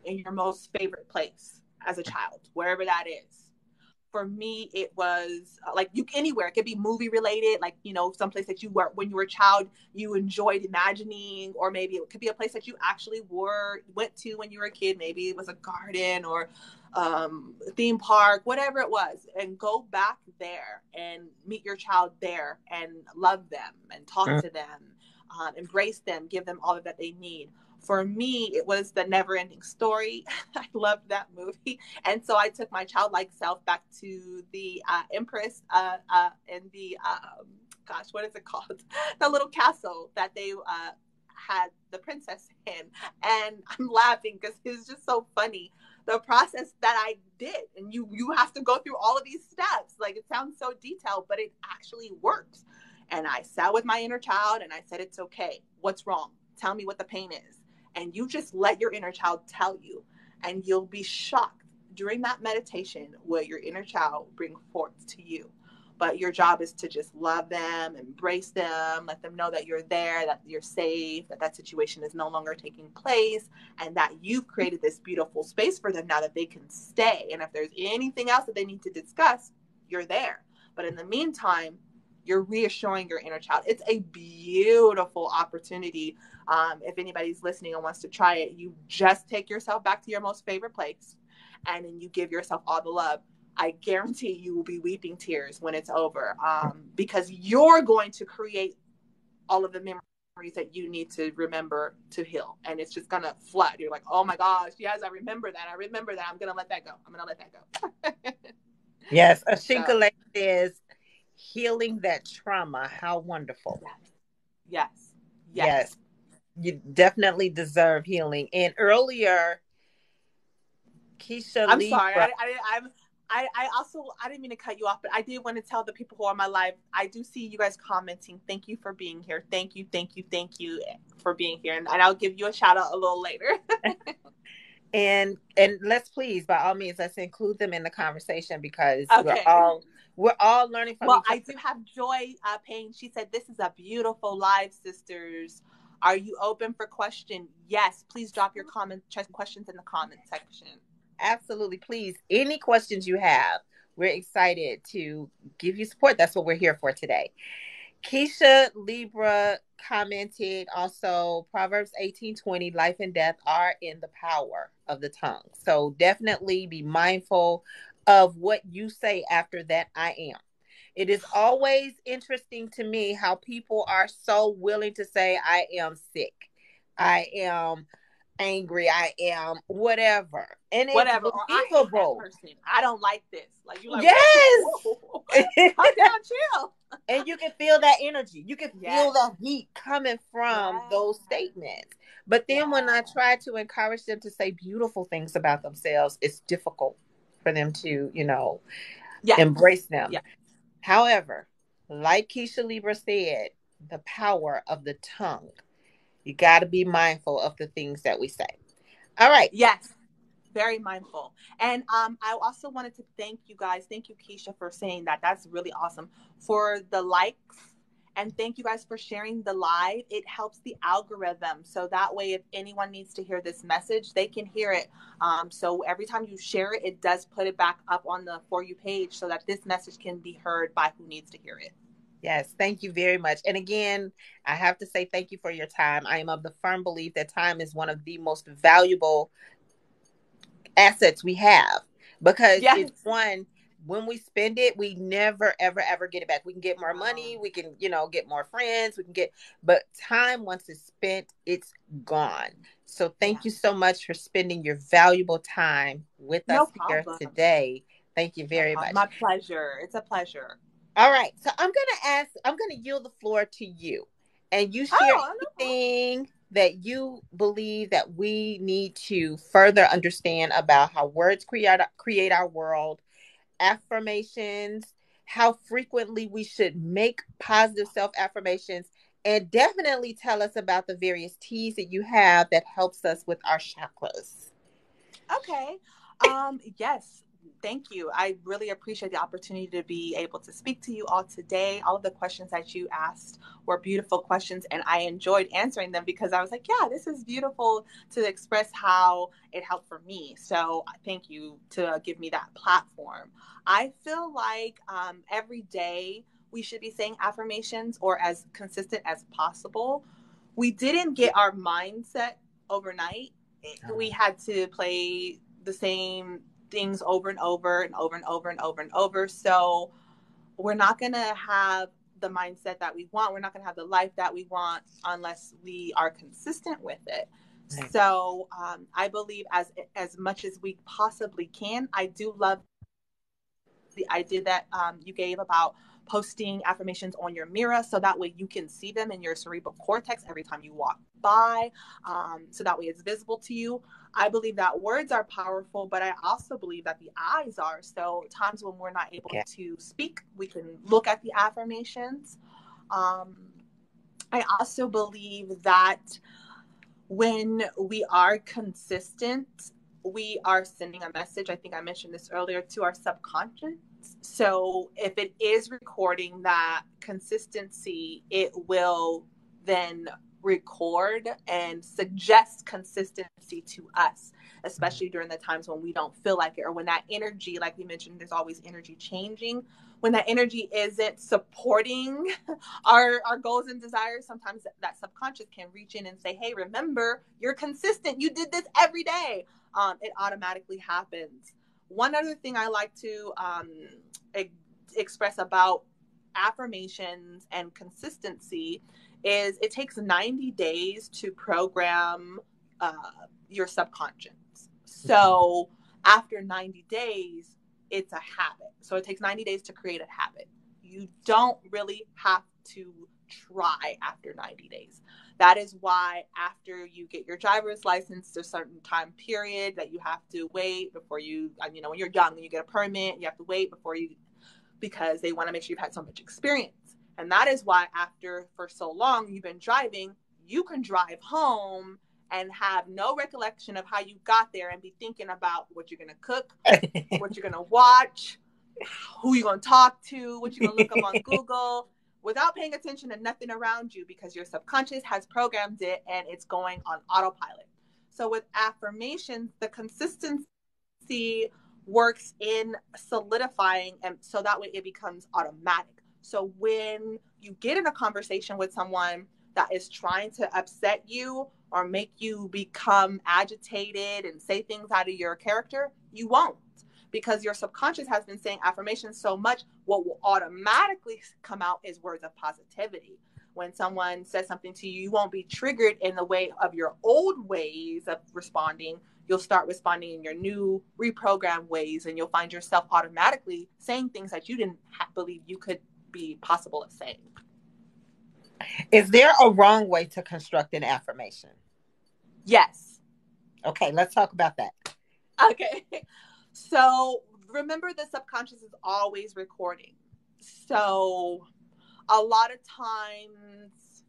A: in your most favorite place as a child, wherever that is. For me, it was like anywhere. It could be movie related, like, you know, someplace that you were when you were a child, you enjoyed imagining, or maybe it could be a place that you actually went to when you were a kid. Maybe it was a garden or a theme park, whatever it was, and go back there and meet your child there and love them and talk to them, embrace them, give them all that they need. For me, it was The Never-Ending Story. I loved that movie. And so I took my childlike self back to the Empress in the, what is it called? The little castle that they had the princess in. And I'm laughing because it's just so funny. The process that I did. And you have to go through all of these steps. Like, it sounds so detailed, but it actually works. And I sat with my inner child and I said, it's okay. What's wrong? Tell me what the pain is. And you just let your inner child tell you, and you'll be shocked during that meditation what your inner child bring forth to you. But your job is to just love them, embrace them, let them know that you're there, that you're safe, that situation is no longer taking place, and that you've created this beautiful space for them now that they can stay. And if there's anything else that they need to discuss, you're there. But in the meantime, you're reassuring your inner child. It's a beautiful opportunity. If anybody's listening and wants to try it, you just take yourself back to your most favorite place and then you give yourself all the love. I guarantee you will be weeping tears when it's over, because you're going to create all of the memories that you need to remember to heal. And it's just going to flood. You're like, oh my gosh, yes, I remember that. I'm going to let that go. I'm going to let that go.
B: Yes. Ashinka says, healing that trauma. How wonderful.
A: Yes. Yes.
B: Yes. You definitely deserve healing. And earlier, Keisha
A: I'm sorry.
B: Libra.
A: I didn't mean to cut you off, but I did want to tell the people who are on my live. I do see you guys commenting. Thank you for being here. Thank you for being here. And I'll give you a shout out a little later.
B: And let's please, by all means, let's include them in the conversation because
A: Okay.
B: we're all learning from
A: Well,
B: each other.
A: I do have Joy Payne. She said, "This is a beautiful live, sisters. Are you open for question?" Yes. Please drop your questions in the comment section.
B: Absolutely. Please, any questions you have, we're excited to give you support. That's what we're here for today. Keisha Libra commented also, Proverbs 18:20, life and death are in the power of the tongue. So definitely be mindful of what you say after that I am. It is always interesting to me how people are so willing to say, I am sick, I am angry, I am whatever. And it's
A: Whatever. Or I hate that
B: believable.
A: person. I don't like this. Like, you're like,
B: Yes.
A: whoa, calm down, chill.
B: And you can feel that energy. You can feel
A: Yes.
B: that heat coming from
A: Yes.
B: those statements. But then when I try to encourage them to say beautiful things about themselves, it's difficult for them to,
A: Yes.
B: embrace them.
A: Yes.
B: However, like Keisha Libra said, the power of the tongue. You got to be mindful of the things that we say. All right.
A: Yes. Very mindful. And I also wanted to thank you guys. Thank you, Keisha, for saying that. That's really awesome. For the likes. And thank you guys for sharing the live. It helps the algorithm. So that way, if anyone needs to hear this message, they can hear it. So every time you share it, it does put it back up on the For You page so that this message can be heard by who needs to hear it.
B: Yes, thank you very much. And again, I have to say thank you for your time. I am of the firm belief that time is one of the most valuable assets we have because
A: Yes.
B: it's one, when we spend it, we never, ever, ever get it back. We can get more money. We can, get more friends. We can but time, once it's spent, it's gone. So thank you so much for spending your valuable time with
A: No
B: us here
A: problem.
B: today. Thank you very much.
A: My pleasure. It's a pleasure.
B: All right. So I'm going to yield the floor to you and you share anything that you believe that we need to further understand about how words create our world, affirmations, how frequently we should make positive self-affirmations, and definitely tell us about the various teas that you have that helps us with our chakras.
A: Okay. Yes. Thank you. I really appreciate the opportunity to be able to speak to you all today. All of the questions that you asked were beautiful questions, and I enjoyed answering them because I was like, yeah, this is beautiful to express how it helped for me. So thank you to give me that platform. I feel like every day we should be saying affirmations or as consistent as possible. We didn't get our mindset overnight. We had to play the same things over and over and over and over and over and over. So we're not going to have the mindset that we want. We're not going to have the life that we want unless we are consistent with it. Right. So I believe as much as we possibly can. I do love the idea that you gave about posting affirmations on your mirror so that way you can see them in your cerebral cortex every time you walk by, so that way it's visible to you. I believe that words are powerful, but I also believe that the eyes are. So times when we're not able to speak, we can look at the affirmations. I also believe that when we are consistent, we are sending a message. I think I mentioned this earlier, to our subconscious. So if it is recording that consistency, it will then record and suggest consistency to us, especially during the times when we don't feel like it, or when that energy, like we mentioned, there's always energy changing. When that energy isn't supporting our goals and desires, sometimes that subconscious can reach in and say, hey, remember, you're consistent. You did this every day. It automatically happens. One other thing I like to express about affirmations and consistency is it takes 90 days to program your subconscious. So after 90 days, it's a habit. So it takes 90 days to create a habit. you don't really have to try after 90 days. That is why after you get your driver's license, there's a certain time period that you have to wait before you, when you're young and you get a permit, you have to wait because they want to make sure you've had so much experience. And that is why for so long you've been driving, you can drive home and have no recollection of how you got there and be thinking about what you're going to cook, what you're going to watch, who you're going to talk to, what you're going to look up on Google, without paying attention to nothing around you, because your subconscious has programmed it and it's going on autopilot. So with affirmations, the consistency works in solidifying, and so that way it becomes automatic. So when you get in a conversation with someone that is trying to upset you or make you become agitated and say things out of your character, you won't, because your subconscious has been saying affirmations so much. What will automatically come out is words of positivity. When someone says something to you, you won't be triggered in the way of your old ways of responding. You'll start responding in your new reprogrammed ways, and you'll find yourself automatically saying things that you didn't believe you could be possible of saying.
B: Is there a wrong way to construct an affirmation?
A: Yes.
B: Okay, let's talk about that.
A: Okay. So remember, the subconscious is always recording. So a lot of times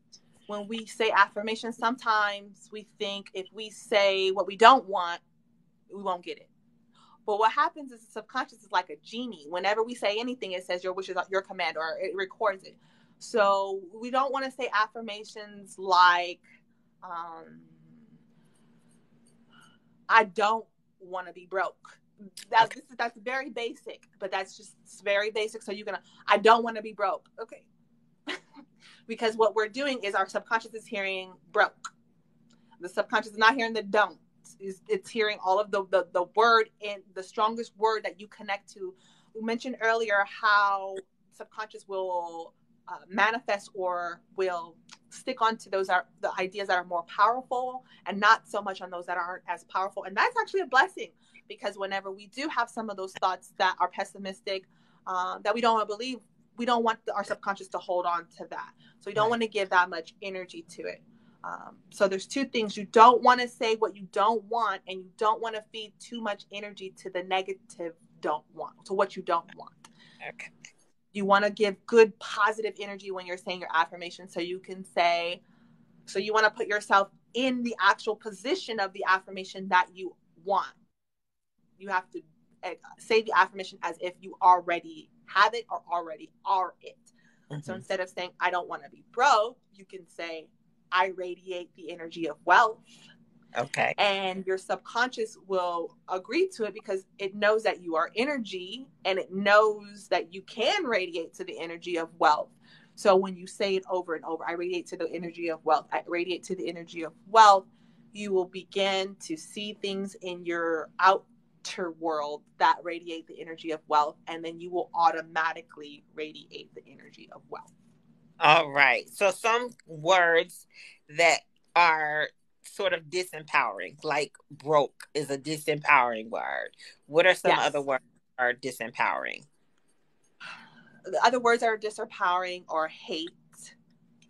A: when we say affirmations, sometimes we think if we say what we don't want, we won't get it. But what happens is the subconscious is like a genie. Whenever we say anything, it says your wish is your command, or it records it. So we don't want to say affirmations like, I don't want to be broke. That's very basic, but that's just very basic. So I don't want to be broke. Okay. Because what we're doing is our subconscious is hearing broke. The subconscious is not hearing the don't. It's hearing all of the word, and the strongest word that you connect to. We mentioned earlier how subconscious will manifest or will stick onto the ideas that are more powerful, and not so much on those that aren't as powerful. And that's actually a blessing, because whenever we do have some of those thoughts that are pessimistic, that we don't want to believe, we don't want our subconscious to hold on to that. So we don't want to give that much energy to it. So there's two things. You don't want to say what you don't want, and you don't want to feed too much energy to the negative don't want, to what you don't want.
B: Okay.
A: You want to give good positive energy when you're saying your affirmation. So you want to put yourself in the actual position of the affirmation that you want. You have to say the affirmation as if you already have it or already are it. Mm-hmm. So instead of saying, I don't want to be broke, you can say, I radiate the energy of wealth.
B: Okay.
A: And your subconscious will agree to it, because it knows that you are energy, and it knows that you can radiate to the energy of wealth. So when you say it over and over, I radiate to the energy of wealth, I radiate to the energy of wealth, you will begin to see things in your outer world that radiate the energy of wealth, and then you will automatically radiate the energy of wealth.
B: All right. So some words that are sort of disempowering, like broke is a disempowering word. What are some other words that are disempowering?
A: The other words that are disempowering are hate.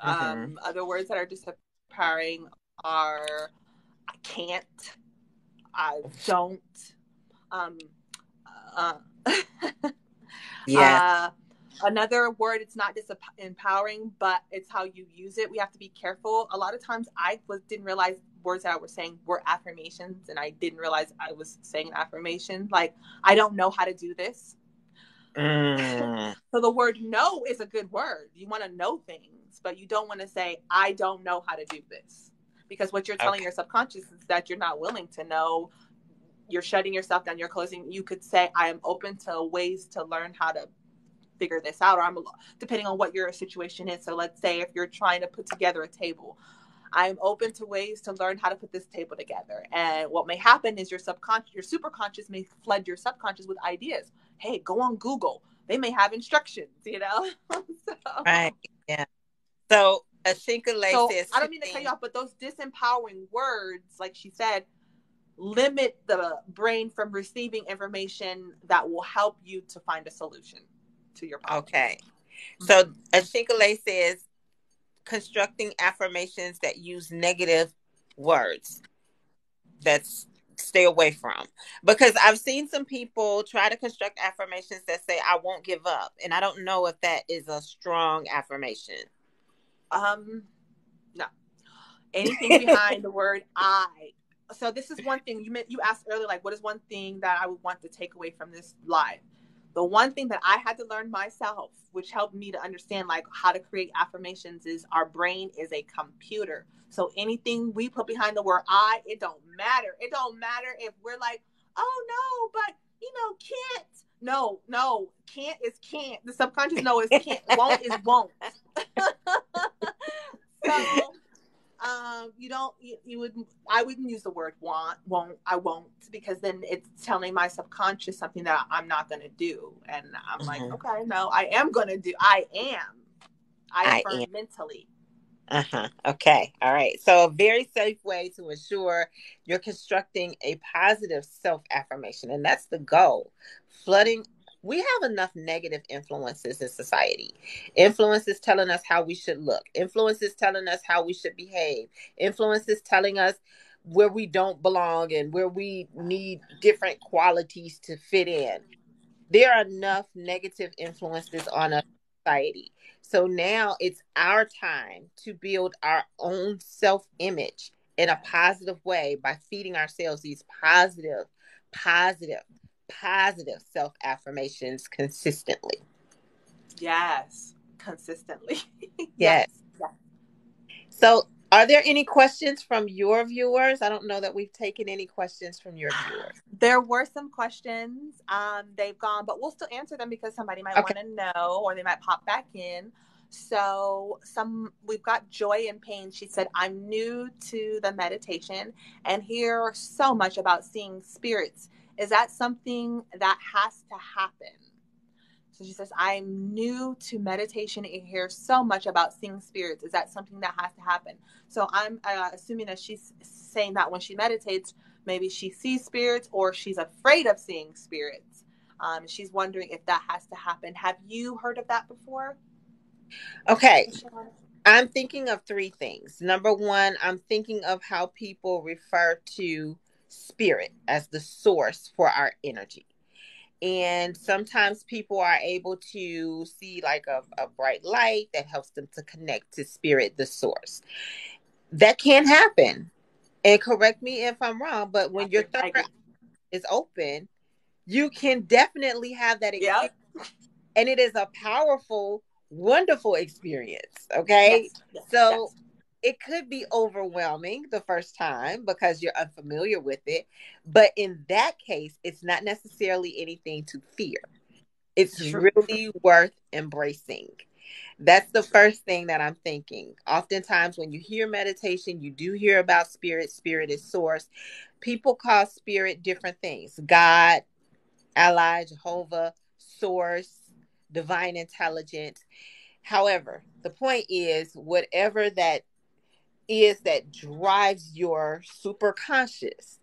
A: Mm-hmm. Other words that are disempowering are I can't, I don't.
B: Yeah.
A: Another word, it's not disempowering, but it's how you use it. We have to be careful. A lot of times I didn't realize words that I was saying were affirmations, and I didn't realize I was saying an affirmation. Like, I don't know how to do this. So the word no is a good word. You want to know things, but you don't want to say, I don't know how to do this. Because what you're telling your subconscious is that you're not willing to know. You're shutting yourself down. You're closing. You could say, I am open to ways to learn how to figure this out, or depending on what your situation is. So let's say if you're trying to put together a table, I'm open to ways to learn how to put this table together. And what may happen is your superconscious may flood your subconscious with ideas. Hey, go on Google. They may have instructions,
B: Right. Yeah. So Ashinkale says,
A: I don't mean to cut you off, but those disempowering words, like she said, limit the brain from receiving information that will help you to find a solution to your problem.
B: Okay. So Ashinkale says, constructing affirmations that use negative words. That's stay away from, because I've seen some people try to construct affirmations that say I won't give up, and I don't know if that is a strong affirmation.
A: No. Anything behind the word I. So this is one thing you asked earlier, like, what is one thing that I would want to take away from this live? The one thing that I had to learn myself, which helped me to understand like how to create affirmations, is our brain is a computer. So anything we put behind the word I, it don't matter. It don't matter if we're like, oh no, but can't. No, can't is can't. The subconscious no is can't. Won't is won't. So you don't you would I wouldn't use the word want, won't, I won't, because then it's telling my subconscious something that I'm not going to do, and I'm like, okay, no, I am going to do. I affirm
B: am
A: mentally.
B: Okay. All right. So a very safe way to ensure you're constructing a positive self-affirmation, and that's the goal. Flooding. We have enough negative influences in society. Influences telling us how we should look. Influences telling us how we should behave. Influences telling us where we don't belong and where we need different qualities to fit in. There are enough negative influences on a society. So now it's our time to build our own self image in a positive way by feeding ourselves these positive, positive self affirmations consistently.
A: Yes, consistently.
B: Yes.
A: Yes. Yes.
B: So, are there any questions from your viewers? I don't know that we've taken any questions from your viewers.
A: There were some questions. They've gone, but we'll still answer them because somebody might
B: Okay.
A: want to know, or they might pop back in. So we've got Joy and Pain. She said, I'm new to the meditation and hear so much about seeing spirits. Is that something that has to happen? So she says, I'm new to meditation and hear so much about seeing spirits. Is that something that has to happen? So I'm assuming that she's saying that when she meditates, maybe she sees spirits or she's afraid of seeing spirits. She's wondering if that has to happen. Have you heard of that before?
B: Okay. I'm thinking of three things. Number one, I'm thinking of how people refer to spirit as the source for our energy. And sometimes people are able to see like a bright light that helps them to connect to spirit, the source. That can happen. And correct me if I'm wrong, but when your third eye is open, you can definitely have that
A: Yep.
B: experience. And it is a powerful, wonderful experience. Okay.
A: Yes. Yes.
B: So
A: Yes.
B: it could be overwhelming the first time because you're unfamiliar with it. But in that case, it's not necessarily anything to fear. It's
A: True.
B: really worth embracing. That's the first thing that I'm thinking. Oftentimes, when you hear meditation, you do hear about spirit. Spirit is source. People call spirit different things: God, Allah, Jehovah, source, divine intelligence. However, the point is, whatever that is that drives your superconscious,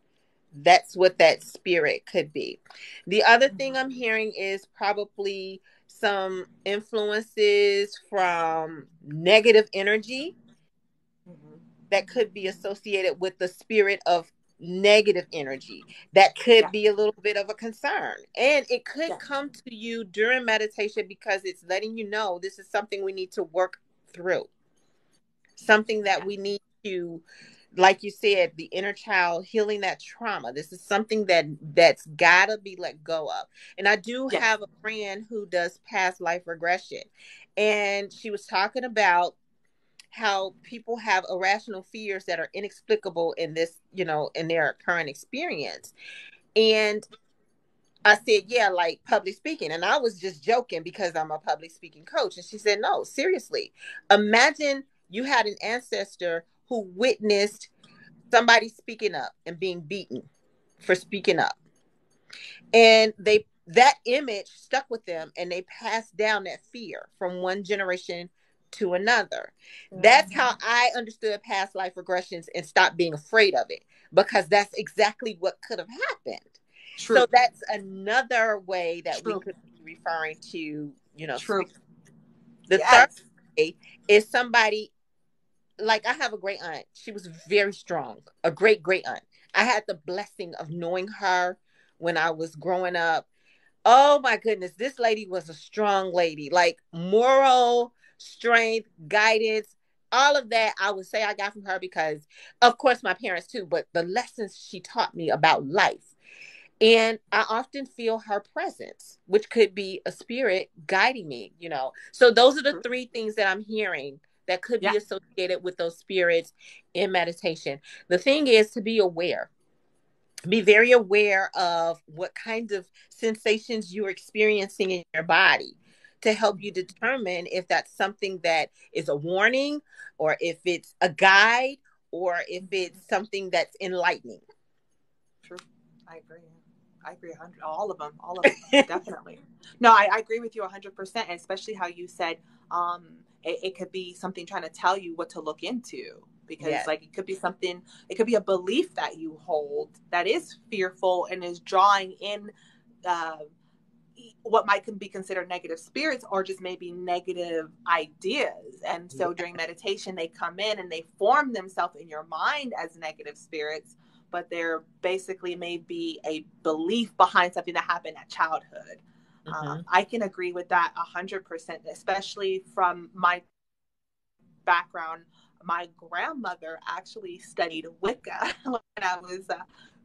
B: that's what that spirit could be. The other thing I'm hearing is probably some influences from negative energy
A: Mm-hmm.
B: that could be associated with the spirit of negative energy. That could
A: Yeah.
B: be a little bit of a concern. And it could
A: Yeah.
B: come to you during meditation because it's letting you know this is something we need to work through, something that
A: Yeah.
B: we need to, like you said, the inner child, healing that trauma. This is something that's gotta be let go of. And I do
A: Yes.
B: have a friend who does past life regression, and she was talking about how people have irrational fears that are inexplicable in this, in their current experience. And I said, yeah, like public speaking. And I was just joking because I'm a public speaking coach. And she said, no, seriously. Imagine you had an ancestor who witnessed somebody speaking up and being beaten for speaking up. And that image stuck with them and they passed down that fear from one generation to another. That's how I understood past life regressions and stopped being afraid of it, because that's exactly what could have happened. So
A: True.
B: that's another way that we
A: True.
B: could be referring to,
A: True.
B: The third
A: Yes.
B: way is somebody, like I have a great aunt. She was very strong, a great great aunt. I had the blessing of knowing her when I was growing up. Oh my goodness, this lady was a strong lady, like moral strength, guidance, all of that. I would say I got from her because, of course, my parents too, but the lessons she taught me about life. And I often feel her presence, which could be a spirit guiding me, you know. So those are the three things that I'm hearing that could
A: Yeah.
B: be associated with those spirits in meditation. The thing is to be aware, be very aware of what kinds of sensations you're experiencing in your body to help you determine if that's something that is a warning or if it's a guide or if it's something that's enlightening.
A: True. I agree. I agree 100. All of them, definitely. No, I agree with you 100%, and especially how you said it could be something trying to tell you what to look into because
B: Yes.
A: like it could be something, it could be a belief that you hold that is fearful and is drawing in uh, what might be considered negative spirits or just maybe negative ideas. And so
B: Yeah.
A: during meditation, they come in and they form themselves in your mind as negative spirits, but they're basically maybe a belief behind something that happened at childhood.
B: Mm-hmm.
A: I can agree with that 100%, especially from my background. My grandmother actually studied Wicca when I was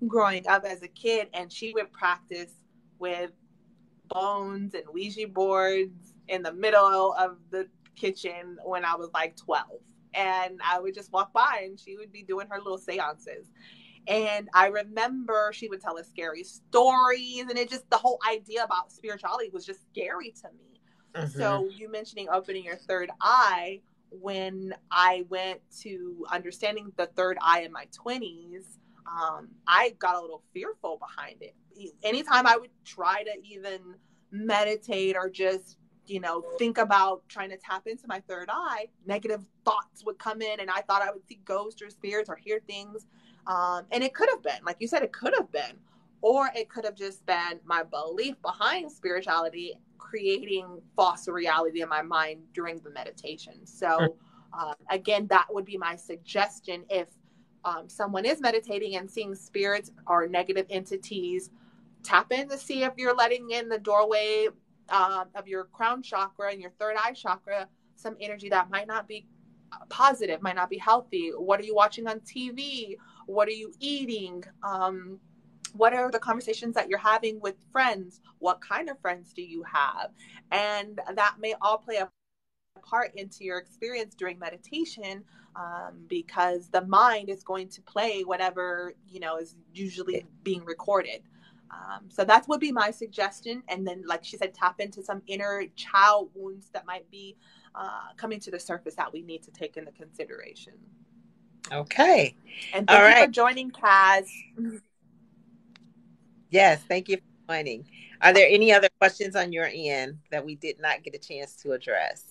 A: growing up as a kid, and she would practice with bones and Ouija boards in the middle of the kitchen when I was like 12. And I would just walk by and she would be doing her little seances. And I remember she would tell us scary stories, and it just, the whole idea about spirituality was just scary to me.
B: Mm-hmm.
A: So, you mentioning opening your third eye, when I went to understanding the third eye in my 20s, I got a little fearful behind it. Anytime I would try to even meditate or just, think about trying to tap into my third eye, negative thoughts would come in, and I thought I would see ghosts or spirits or hear things. And it could have been, like you said, it could have been, or it could have just been my belief behind spirituality creating false reality in my mind during the meditation. So, again, that would be my suggestion if someone is meditating and seeing spirits or negative entities. Tap in to see if you're letting in the doorway of your crown chakra and your third eye chakra some energy that might not be positive, might not be healthy. What are you watching on TV? What are you eating? What are the conversations that you're having with friends? What kind of friends do you have? And that may all play a part into your experience during meditation, because the mind is going to play whatever is usually being recorded. So that would be my suggestion. And then, like she said, tap into some inner child wounds that might be coming to the surface that we need to take into consideration.
B: Okay.
A: And
B: All
A: thank you for
B: right.
A: joining, Kaz.
B: Yes. Thank you for joining. Are there any other questions on your end that we did not get a chance to address?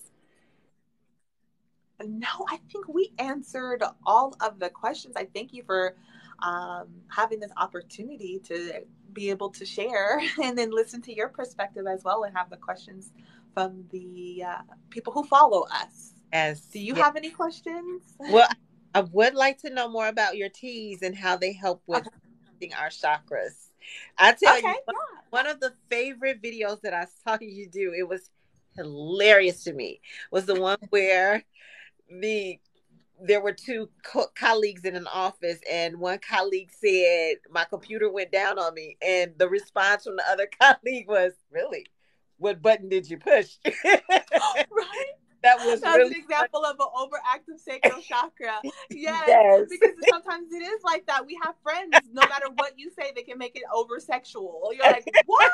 A: No, I think we answered all of the questions. I thank you for having this opportunity to be able to share and then listen to your perspective as well and have the questions from the people who follow us. Do
B: Yes.
A: you
B: Yes.
A: have any questions?
B: Well, I would like to know more about your teas and how they help with
A: Okay.
B: our chakras. I tell
A: Okay.
B: you, one of the favorite videos that I saw you do, it was hilarious to me, was the one where there were two colleagues in an office, and one colleague said, "My computer went down on me," and the response from the other colleague was, "Really? What button did you push?"
A: Right.
B: That was
A: That's an
B: really
A: example of an overactive sacral chakra. Yes,
B: yes.
A: because sometimes it is like that. We have friends, no matter what you say, they can make it over sexual. You're like, what?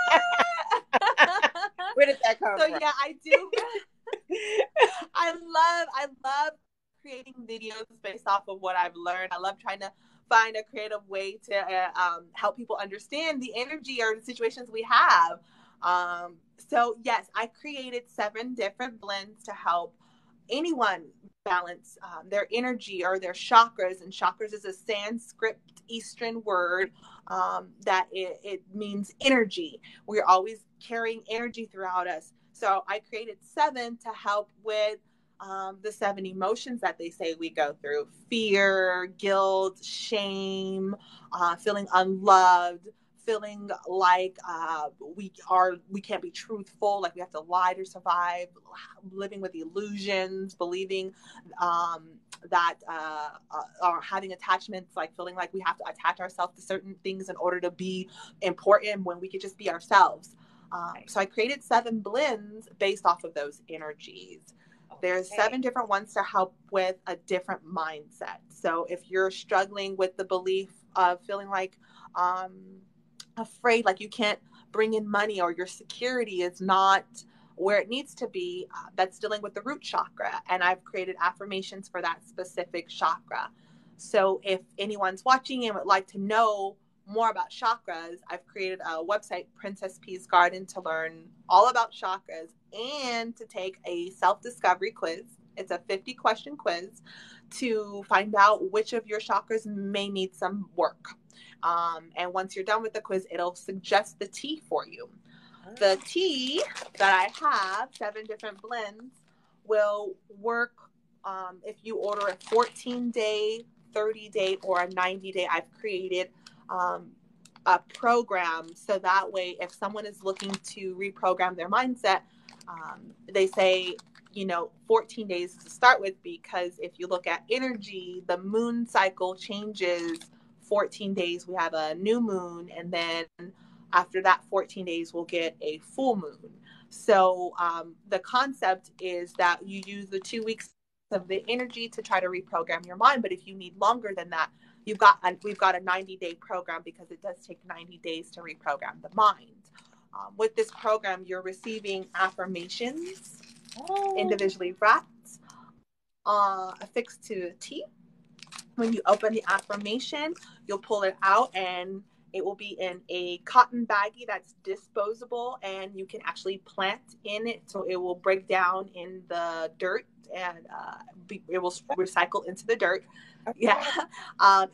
B: Where did that come
A: So
B: from?
A: yeah, I do. I love creating videos based off of what I've learned. I love trying to find a creative way to help people understand the energy or the situations we have. So yes, I created 7 different blends to help anyone balance their energy or their chakras. And chakras is a Sanskrit Eastern word that it means energy. We're always carrying energy throughout us. So I created 7 to help with the 7 emotions that they say we go through: fear, guilt, shame, feeling unloved, feeling like we can't be truthful, like we have to lie to survive, living with illusions, believing that are having attachments, like feeling like we have to attach ourselves to certain things in order to be important when we could just be ourselves. So I created 7 blends based off of those energies. There's 7 different ones to help with a different mindset. So if you're struggling with the belief of feeling like afraid, like you can't bring in money, or your security is not where it needs to be, that's dealing with the root chakra. And I've created affirmations for that specific chakra. So if anyone's watching and would like to know more about chakras, I've created a website, Princess Pea's Garden, to learn all about chakras and to take a self-discovery quiz. It's a 50-question quiz to find out which of your chakras may need some work. And once you're done with the quiz, it'll suggest the tea for you. The tea that I have, 7 different blends, will work if you order a 14-day, 30-day, or a 90-day. I've created a program so that way if someone is looking to reprogram their mindset, they say, 14 days to start with, because if you look at energy, the moon cycle changes 14 days. We have a new moon, and then after that 14 days, we'll get a full moon. So the concept is that you use the 2 weeks of the energy to try to reprogram your mind. But if you need longer than that, we've got a 90-day program, because it does take 90 days to reprogram the mind. With this program, you're receiving affirmations individually wrapped, affixed to a tea. When you open the affirmation, you'll pull it out, and it will be in a cotton baggie that's disposable, and you can actually plant in it, so it will break down in the dirt, and it will recycle into the dirt. Yeah.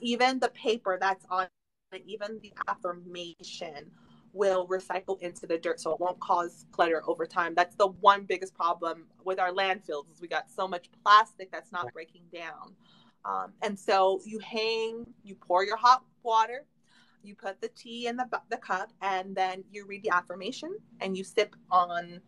A: Even the paper that's on it, even the affirmation will recycle into the dirt, so it won't cause clutter over time. That's the one biggest problem with our landfills, is we got so much plastic that's not breaking down. And so you pour your hot water, you put the tea in the cup, and then you read the affirmation, and you sip on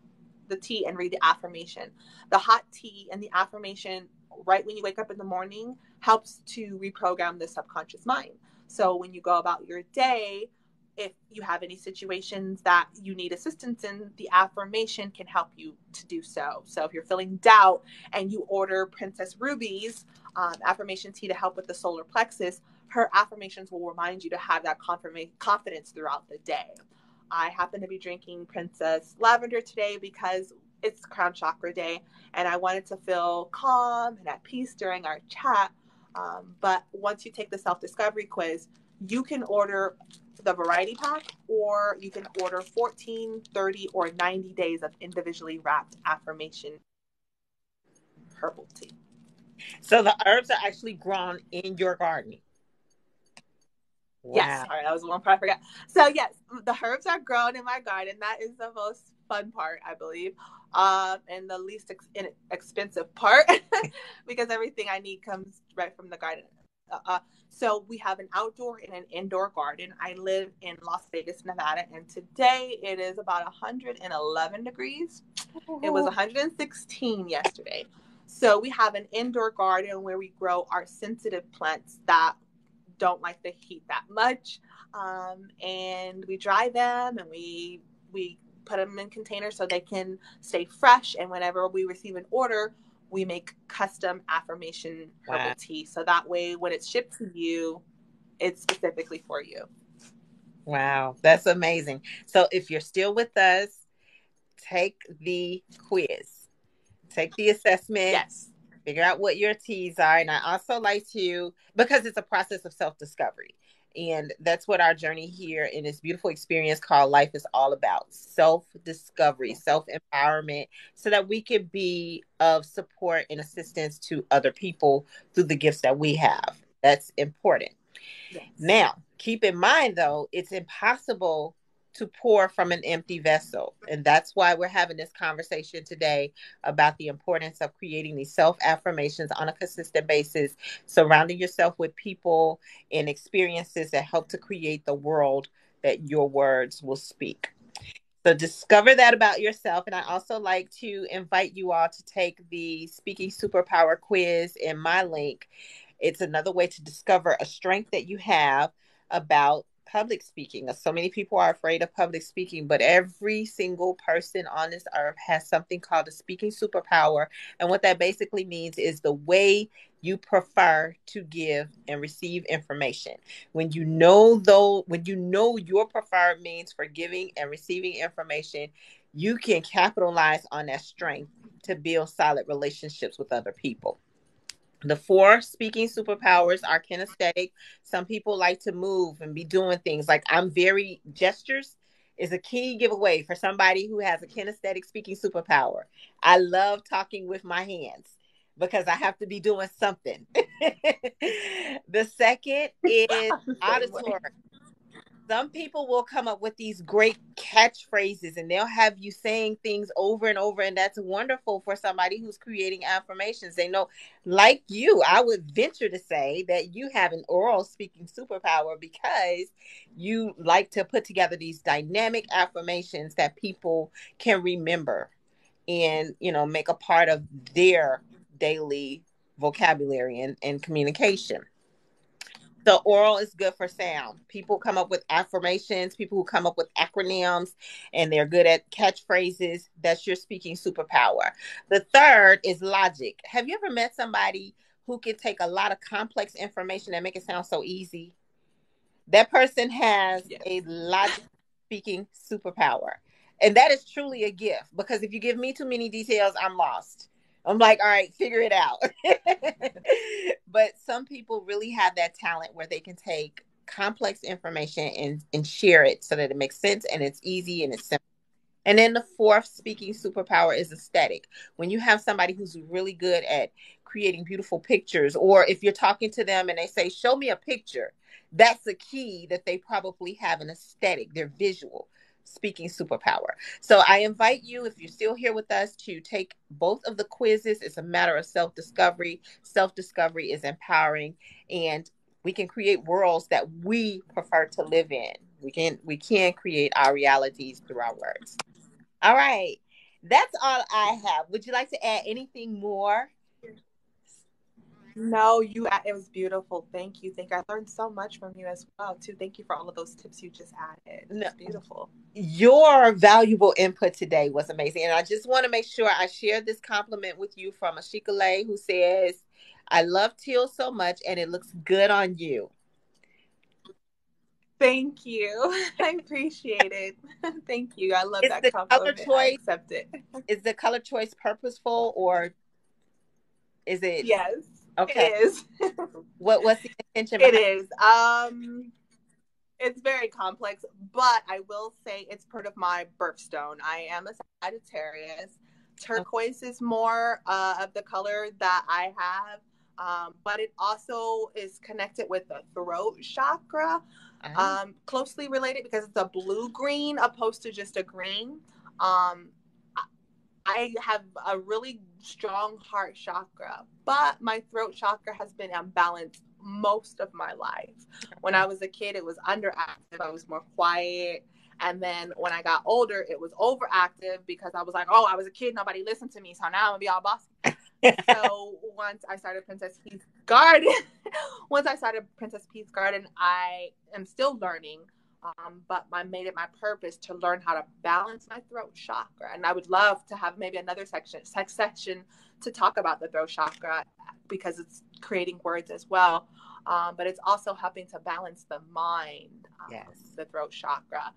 A: the tea and read the affirmation. The hot tea and the affirmation, right when you wake up in the morning, helps to reprogram the subconscious mind. So when you go about your day, if you have any situations that you need assistance in, the affirmation can help you to do so. So if you're feeling doubt and you order Princess Ruby's affirmation tea to help with the solar plexus, her affirmations will remind you to have that confidence throughout the day. I happen to be drinking Princess Lavender today because it's Crown Chakra Day, and I wanted to feel calm and at peace during our chat. But once you take the self-discovery quiz, you can order the variety pack, or you can order 14, 30, or 90 days of individually wrapped affirmation herbal tea.
B: So the herbs are actually grown in your garden.
A: Wow. Yes, sorry, that was one part I forgot. So yes, the herbs are grown in my garden. That is the most fun part, I believe, and the least expensive part, because everything I need comes right from the garden. So we have an outdoor and an indoor garden. I live in Las Vegas, Nevada, and today it is about 111 degrees. It was 116 yesterday. So we have an indoor garden where we grow our sensitive plants that don't like the heat that much, and we dry them, and we put them in containers so they can stay fresh. And whenever we receive an order, we make custom affirmation herbal tea, so that way when it's shipped to you, it's specifically for you.
B: Wow, that's amazing. So if you're still with us, take the quiz, take the assessment.
A: Yes.
B: Figure out what your teas are. And I also like to, because it's a process of self-discovery. And that's what our journey here in this beautiful experience called life is all about: self-discovery, self-empowerment, so that we can be of support and assistance to other people through the gifts that we have. That's important. Yes. Now, keep in mind, though, it's impossible to pour from an empty vessel. And that's why we're having this conversation today about the importance of creating these self-affirmations on a consistent basis, surrounding yourself with people and experiences that help to create the world that your words will speak. So discover that about yourself. And I also like to invite you all to take the Speaking Superpower quiz in my link. It's another way to discover a strength that you have about public speaking. So many people are afraid of public speaking, but every single person on this earth has something called a speaking superpower. And what that basically means is the way you prefer to give and receive information. When you know your preferred means for giving and receiving information, you can capitalize on that strength to build solid relationships with other people. The 4 speaking superpowers are kinesthetic. Some people like to move and be doing things. Like gestures is a key giveaway for somebody who has a kinesthetic speaking superpower. I love talking with my hands because I have to be doing something. The second is auditory. Some people will come up with these great catchphrases and they'll have you saying things over and over. And that's wonderful for somebody who's creating affirmations. They know, like you, I would venture to say that you have an oral speaking superpower because you like to put together these dynamic affirmations that people can remember and, make a part of their daily vocabulary and communication. So oral is good for sound. People come up with affirmations, people who come up with acronyms, and they're good at catchphrases. That's your speaking superpower. The third is logic. Have you ever met somebody who can take a lot of complex information and make it sound so easy? That person has a logic speaking superpower. And that is truly a gift because if you give me too many details, I'm lost. I'm like, all right, figure it out. But some people really have that talent where they can take complex information and share it so that it makes sense and it's easy and it's simple. And then the 4th speaking superpower is aesthetic. When you have somebody who's really good at creating beautiful pictures, or if you're talking to them and they say, show me a picture, that's the key that they probably have an aesthetic, their visual speaking superpower. So I invite you, if you're still here with us, to take both of the quizzes. It's a matter of self-discovery. Self-discovery is empowering, and we can create worlds that we prefer to live in. We can create our realities through our words. All right. That's all I have. Would you like to add anything more?
A: No, it was beautiful. Thank you. I learned so much from you as well, too. Thank you for all of those tips you just added.
B: No,
A: it's beautiful.
B: Your valuable input today was amazing. And I just want to make sure I share this compliment with you from Ashikale, who says, I love teal so much and it looks good on you.
A: Thank you. I appreciate it. Thank you. I love that compliment.
B: Color choice,
A: I accept it.
B: Is the color choice purposeful or is it?
A: Yes.
B: Okay.
A: It is.
B: What's the intention
A: behind
B: it?
A: It is. It's very complex, but I will say it's part of my birthstone. I am a Sagittarius. Turquoise is more of the color that I have, but it also is connected with the throat chakra, closely related because it's a blue-green opposed to just a green. I have a really strong heart chakra, but my throat chakra has been imbalanced most of my life. When I was a kid, it was underactive. I was more quiet. And then when I got older, it was overactive because I was like, oh, I was a kid. Nobody listened to me. So now I'm going to be all bossy. So once I started Princess Peace Garden, I am still learning. But I made it my purpose to learn how to balance my throat chakra. And I would love to have maybe another section to talk about the throat chakra because it's creating words as well. But it's also helping to balance the mind, the throat chakra.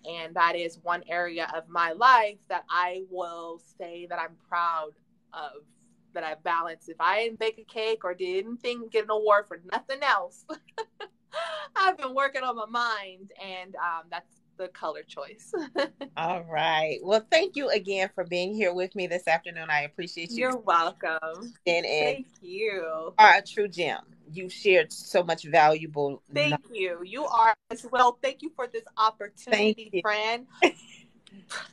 A: And that is one area of my life that I will say that I'm proud of, that I balanced. If I didn't bake a cake or didn't get an award for nothing else, I've been working on my mind, and that's the color choice.
B: All right. Well, thank you again for being here with me this afternoon. I appreciate you.
A: You're welcome. Thank you.
B: Are a true gem. You shared so much valuable knowledge.
A: Thank you. You are as well. Thank you for this
B: Thank
A: opportunity,
B: you.
A: friend.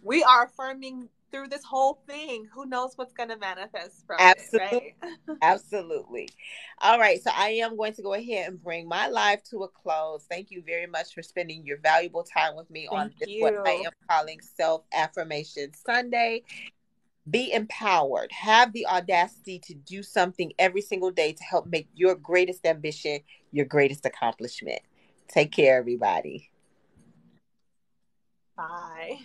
A: We are affirming through this whole thing. Who knows what's going to manifest from it,
B: Absolutely.
A: right?
B: Absolutely. All right. So I am going to go ahead and bring my live to a close. Thank you very much for spending your valuable time with me on
A: Thank
B: this, what I
A: you.
B: am calling Self Affirmation Sunday. Be empowered. Have the audacity to do something every single day to help make your greatest ambition your greatest accomplishment. Take care, everybody.
A: Bye.